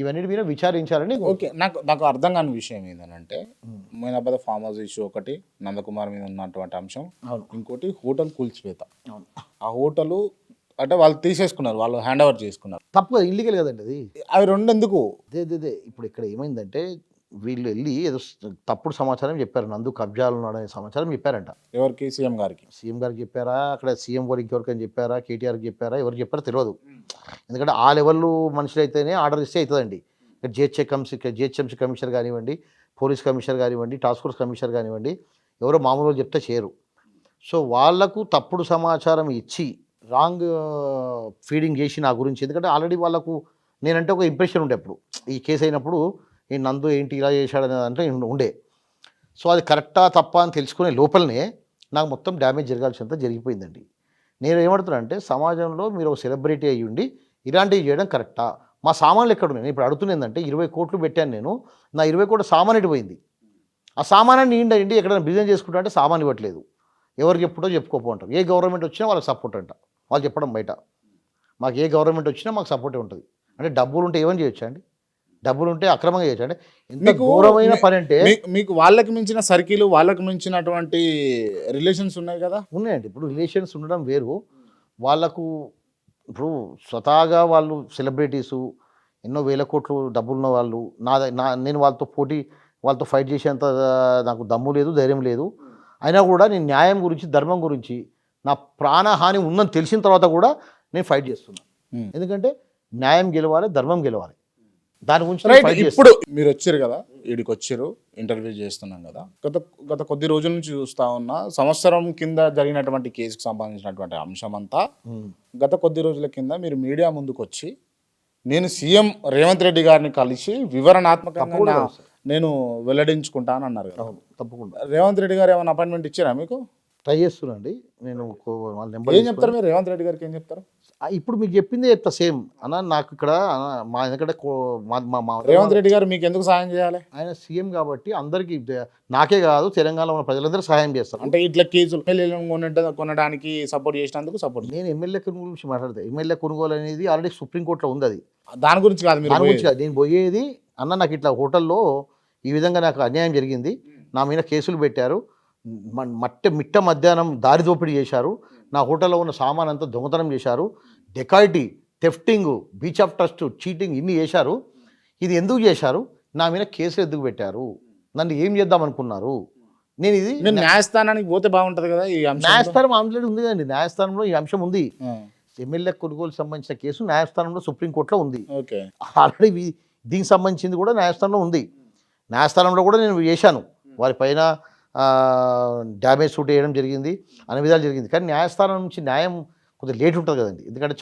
ఇవన్నిటి మీద విచారించాలని. ఓకే, నాకు అర్థం కాని విషయం ఏంటంటే, మైనాబాద్ ఫామ్ హౌస్ ఇష్యూ ఒకటి, నందకుమార్ మీద ఉన్నటువంటి అంశం, ఇంకోటి హోటల్ కూల్చివేత. ఆ హోటల్ అంటే వాళ్ళు తీసేసుకున్నారు, వాళ్ళు హ్యాండ్ ఓవర్ చేసుకున్నారు. తప్పు కదా, ఇల్లీగల్ కదండి అది. అవి 2 ఎందుకు? అదే ఇప్పుడు ఇక్కడ ఏమైందంటే, వీళ్ళు వెళ్ళి ఏదో తప్పుడు సమాచారం చెప్పారు, నందు కబ్జాలు ఉన్నాడనే సమాచారం చెప్పారంట. ఎవరికి? సీఎం గారికి చెప్పారా? అక్కడ సీఎం గారు ఇంకెవరికని చెప్పారా? కేటీఆర్కి చెప్పారా? ఎవరికి చెప్పారో తెలియదు. ఎందుకంటే ఆ లెవెల్లో మనుషులు అయితేనే ఆర్డర్ ఇస్తే అవుతుందండి. జిహెచ్ఎంసీ కమిషనర్ కానివ్వండి, పోలీస్ కమిషనర్ కానివ్వండి, టాస్క్ ఫోర్స్ కమిషనర్ కానివ్వండి, ఎవరో మామూలు వాళ్ళు చెప్తే చేయరు. సో వాళ్ళకు తప్పుడు సమాచారం ఇచ్చి రాంగ్ ఫీడింగ్ చేసి నా గురించి, ఎందుకంటే ఆల్రెడీ వాళ్ళకు నేనంటే ఒక ఇంప్రెషన్ ఉండే అప్పుడు ఈ కేసు అయినప్పుడు, ఈ నందు ఏంటి ఇలా చేశాడనే అంటే ఉండే. సో అది కరెక్టా తప్పా అని తెలుసుకునే లోపలనే నాకు మొత్తం డ్యామేజ్ జరగాల్సినంత జరిగిపోయిందండి. నేను ఏమడుతున్నా అంటే సమాజంలో మీరు ఒక సెలబ్రిటీ అయ్యి ఉండి ఇలాంటివి చేయడం కరెక్టా? మా సామాన్లు ఎక్కడున్నాయి? నేను ఇప్పుడు అడుగుతున్నా ఏంటంటే 20 కోట్లు పెట్టాను నేను, నా 20 కోట్ల సామాన్ ఎటు పోయింది? ఆ సామానాన్ని ఇండి ఎక్కడైనా బిజినెస్ చేసుకుంటా అంటే సామాన్ ఇవ్వట్లేదు. ఎవరు చెప్పుడో చెప్పుకోపో అంటారు. ఏ గవర్నమెంట్ వచ్చినా వాళ్ళకి సపోర్ట్ అంట, వాళ్ళు చెప్పడం బయట. మాకు ఏ గవర్నమెంట్ వచ్చినా మాకు సపోర్టే ఉంటుంది. అంటే డబ్బులు ఉంటే ఏమని చేయొచ్చా అండి? డబ్బులు ఉంటే అక్రమంగా చేయొచ్చు అంటే ఎంత ఘోరమైన పని అంటే. మీకు వాళ్ళకి మించిన సర్కిల్, వాళ్ళకి మించినటువంటి రిలేషన్స్ ఉన్నాయి కదా. ఉన్నాయండి. ఇప్పుడు రిలేషన్స్ ఉండడం వేరు. వాళ్ళకు ఇప్పుడు స్వతహాగా వాళ్ళు సెలబ్రిటీసు, ఎన్నో వేల కోట్లు డబ్బులున్న వాళ్ళు. నేను వాళ్ళతో ఫైట్ చేసేంత నాకు దమ్ము లేదు, ధైర్యం లేదు. అయినా కూడా నేను న్యాయం గురించి, ధర్మం గురించి, నా ప్రాణహాని ఉందని తెలిసిన తర్వాత కూడా నేను ఫైట్ చేస్తున్నాను. ఎందుకంటే న్యాయం గెలవాలి, ధర్మం గెలవాలి. దాని గురించి రైట్. ఇప్పుడు మీరు వచ్చారు కదా, వీడికి వచ్చారు, ఇంటర్వ్యూ చేస్తున్నాం కదా. గత కొద్ది రోజుల నుంచి చూస్తా ఉన్నా, సంవత్సరం కింద జరిగినటువంటి కేసుకు సంబంధించినటువంటి అంశం అంతా గత కొద్ది రోజుల కింద మీరు మీడియా ముందుకు వచ్చి, నేను సీఎం రేవంత్ రెడ్డి గారిని కలిసి వివరణాత్మకంగా నేను వెల్లడించుకుంటాను అన్నారు కదా. తప్పకుండా రేవంత్ రెడ్డి గారు ఏమైనా అపాయింట్మెంట్ ఇచ్చారా మీకు? ట్రై చేస్తున్నాండి. నేను వాళ్ళ నెంబర్ ఏం చెప్తారు మీరు రేవంత్ రెడ్డి గారికి? ఏం చెప్తారు? ఇప్పుడు మీకు చెప్పిందే చెప్తా సేమ్ అన్న. నాకు ఇక్కడ మా ఎందుకంటే రేవంత్ రెడ్డి గారు మీకు ఎందుకు సహాయం చేయాలి? ఆయన సీఎం కాబట్టి అందరికీ, నాకే కాదు తెలంగాణలో ఉన్న ప్రజలందరూ సహాయం చేస్తారు. అంటే ఇట్లా కేసులు కొనడానికి సపోర్ట్ చేసినందుకు సపోర్ట్. నేను ఎమ్మెల్యే కొనుగోలు గురించి మాట్లాడతాను. ఎమ్మెల్యే కొనుగోలు అనేది ఆల్రెడీ సుప్రీంకోర్టులో ఉంది. అది దాని గురించి కాదు, దాని గురించి కాదు నేను పోయేది. అన్న నాకు ఇట్లా హోటల్లో ఈ విధంగా నాకు అన్యాయం జరిగింది, నా మీద కేసులు పెట్టారు, మిట్ట మధ్యాహ్నం దారి దోపిడీ చేశారు, నా హోటల్లో ఉన్న సామాన్ అంతా దొంగతనం చేశారు, dacoity, thefting, beach of trust, cheating ఇన్ని చేశారు. ఇది ఎందుకు చేశారు? నా మీద కేసులు ఎందుకు పెట్టారు? నన్ను ఏం చేద్దాం అనుకున్నారు? నేను ఇది న్యాయస్థానానికి పోతే బాగుంటుంది కదా. ఈ న్యాయస్థానం ఆల్రెడీ ఉంది కదండి. న్యాయస్థానంలో ఈ అంశం ఉంది. ఎమ్మెల్యే కొనుగోలు సంబంధించిన కేసు న్యాయస్థానంలో సుప్రీంకోర్టులో ఉంది. ఆల్రెడీ దీనికి సంబంధించింది కూడా న్యాయస్థానంలో ఉంది. న్యాయస్థానంలో కూడా నేను చేశాను. వారిపైన డ్యామేజ్ సూట్ వేయడం జరిగింది, అన్ని విధాలు జరిగింది. కానీ న్యాయస్థానం నుంచి న్యాయం కొద్దిగా లేట్ ఉంటుంది కదండి. ఎందుకంటే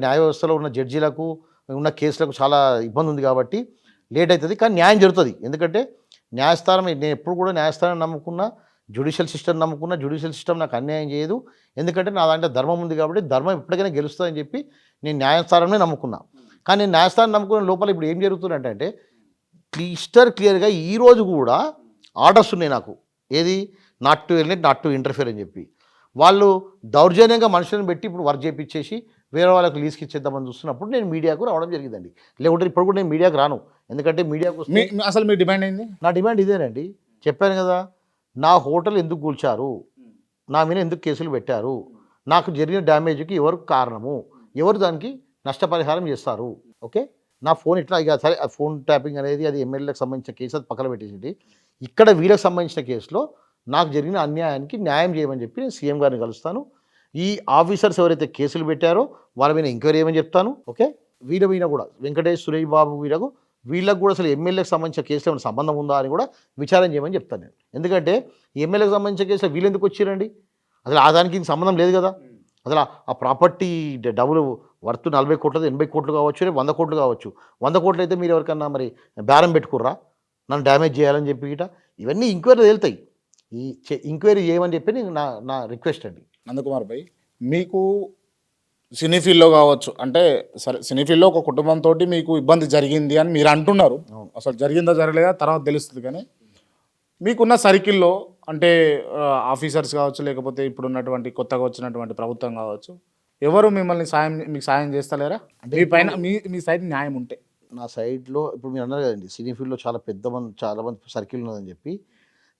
న్యాయ వ్యవస్థలో ఉన్న జడ్జీలకు ఉన్న కేసులకు చాలా ఇబ్బంది ఉంది కాబట్టి లేట్ అవుతుంది. కానీ న్యాయం జరుగుతుంది. ఎందుకంటే న్యాయస్థానం, నేను ఎప్పుడు కూడా న్యాయస్థానం నమ్ముకున్నా, జ్యుడిషియల్ సిస్టమ్ నమ్ముకున్నా. జ్యుడిషియల్ సిస్టమ్ నాకు అన్యాయం చేయదు. ఎందుకంటే నా దాంట్లో ధర్మం ఉంది కాబట్టి ధర్మం ఎప్పటికైనా గెలుస్తుందని చెప్పి నేను న్యాయస్థానాన్ని నమ్ముకున్నా. కానీ నేను న్యాయస్థానం నమ్ముకున్న లోపల ఇప్పుడు ఏం జరుగుతుందంటే క్లియర్గా ఈరోజు కూడా ఆర్డర్స్ ఉన్నాయి నాకు. ఏది? Not to ఎలినేట్, not to interfere అని చెప్పి. వాళ్ళు దౌర్జన్యంగా మనుషులను పెట్టి ఇప్పుడు వర్క్ చేయించేసి వేరే వాళ్ళకి లీజ్కి ఇచ్చేద్దామని చూస్తున్నప్పుడు నేను మీడియాకు రావడం జరిగిందండి. లేకుంటే ఇప్పుడు కూడా నేను మీడియాకు రాను. ఎందుకంటే మీడియాకు అసలు మీ డిమాండ్ ఏంది? నా డిమాండ్ ఇదేనండి. చెప్పాను కదా, నా హోటల్ ఎందుకు కూల్చారు, నా మీద ఎందుకు కేసులు పెట్టారు, నాకు జరిగిన డ్యామేజ్కి ఎవరు కారణము, ఎవరు దానికి నష్టపరిహారం చేస్తారు. ఓకే, నా ఫోన్ ఇట్లా ఇక సరే, ఆ ఫోన్ ట్యాపింగ్ అనేది అది ఎమ్మెల్యేలకు సంబంధించిన కేసు, అది పక్కన పెట్టేసి ఇక్కడ వీళ్ళకి సంబంధించిన కేసులో నాకు జరిగిన అన్యాయానికి న్యాయం చేయమని చెప్పి నేను సీఎం గారిని కలుస్తాను. ఈ ఆఫీసర్స్ ఎవరైతే కేసులు పెట్టారో వాళ్ళ మీద ఎంక్వైరీ చేయమని చెప్తాను. ఓకే, వీళ్ళ మీద కూడా వెంకటేష్, సురేష్ బాబు వీళ్ళకు కూడా అసలు ఎమ్మెల్యేకి సంబంధించిన కేసులో ఏమైనా సంబంధం ఉందా అని కూడా విచారం చేయమని చెప్తాను నేను. ఎందుకంటే ఎమ్మెల్యేకి సంబంధించిన కేసులో వీళ్ళు ఎందుకు వచ్చారండి? అసలు ఆ దానికి సంబంధం లేదు కదా. అసలు ఆ ప్రాపర్టీ డబ్బులు వర్త్ 40 కోట్లు, 80 కోట్లు కావచ్చు, 100 కోట్లు కావచ్చు. 100 కోట్లు అయితే మీరు ఎవరికన్నా మరి బేరం పెట్టుకుర్రా నన్ను డ్యామేజ్ చేయాలని చెప్పి ఇవన్నీ ఎంక్వైరీ తేలుతాయి. ఈ ఎంక్వైరీ చేయమని చెప్పి నేను నా రిక్వెస్ట్ అండి. నందకుమార్ భాయ్, మీకు సినీ ఫీల్డ్లో కావచ్చు, అంటే సరే సినీ ఫీల్డ్లో ఒక కుటుంబంతో మీకు ఇబ్బంది జరిగింది అని మీరు అంటున్నారు. అసలు జరిగిందా జరగలేదా తర్వాత తెలుస్తుంది. కానీ మీకున్న సర్కిల్లో అంటే ఆఫీసర్స్ కావచ్చు, లేకపోతే ఇప్పుడు ఉన్నటువంటి కొత్తగా వచ్చినటువంటి ప్రభుత్వం కావచ్చు, ఎవరు మీకు సాయం చేస్తలేరా? అంటే మీ పైన మీ సైడ్ న్యాయం ఉంటే. నా సైడ్లో ఇప్పుడు మీరు అన్నారు కదండి, సినీ ఫీల్డ్లో చాలా మంది సర్కిల్ ఉన్నదని చెప్పి.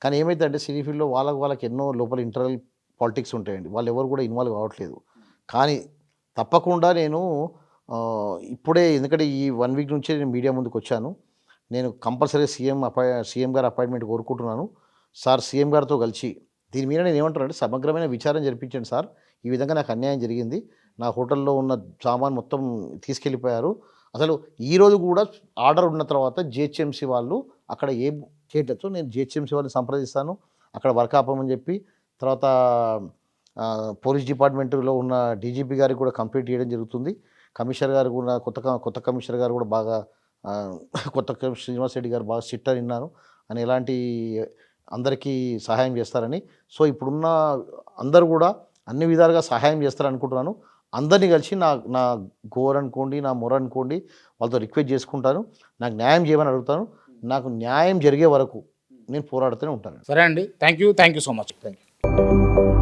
కానీ ఏమైందంటే సినీ ఫీల్డ్లో వాళ్ళకి ఎన్నో లోపల ఇంటర్నల్ పాలిటిక్స్ ఉంటాయండి. వాళ్ళు ఎవరు కూడా ఇన్వాల్వ్ కావట్లేదు. కానీ తప్పకుండా నేను ఇప్పుడే, ఎందుకంటే ఈ 1 వీక్ నుంచే నేను మీడియా ముందుకు వచ్చాను. నేను కంపల్సరీ సీఎం గారు అపాయింట్మెంట్ కోరుకుంటున్నాను. సార్, సీఎం గారితో కలిసి దీని మీద నేను ఏమంటానంటే సమగ్రమైన విచారణ జరిపించండి సార్. ఈ విధంగా నాకు అన్యాయం జరిగింది, నా హోటల్లో ఉన్న సామాన్ మొత్తం తీసుకెళ్ళిపోయారు. అసలు ఈరోజు కూడా ఆర్డర్ ఉన్న తర్వాత జిహెచ్ఎంసీ వాళ్ళు అక్కడ ఏం చేయటచ్చు, నేను జిహెచ్ఎంసీ వాళ్ళని సంప్రదిస్తాను. అక్కడ వర్క్ ఆపమని చెప్పి తర్వాత పోలీస్ డిపార్ట్మెంట్లో ఉన్న డీజీపీ గారికి కూడా కంప్లీట్ చేయడం జరుగుతుంది. కమిషనర్ గారు కూడా కొత్త కమిషనర్ గారు కూడా బాగా కొత్త శ్రీనివాస్ రెడ్డి గారు బాగా స్ట్రిక్ట్ అని విన్నాను అని ఎలాంటి అందరికీ సహాయం చేస్తారని. సో ఇప్పుడున్న అందరూ కూడా అన్ని విధాలుగా సహాయం చేస్తారని అనుకుంటున్నాను. అందరినీ కలిసి నా గోర్ అనుకోండి, నా మొర అనుకోండి, వాళ్ళతో రిక్వెస్ట్ చేసుకుంటాను. నాకు న్యాయం చేయమని అడుగుతాను. నాకు న్యాయం జరిగే వరకు నేను పోరాడుతూనే ఉంటాను. సరే అండి, thank you so much. Thank you.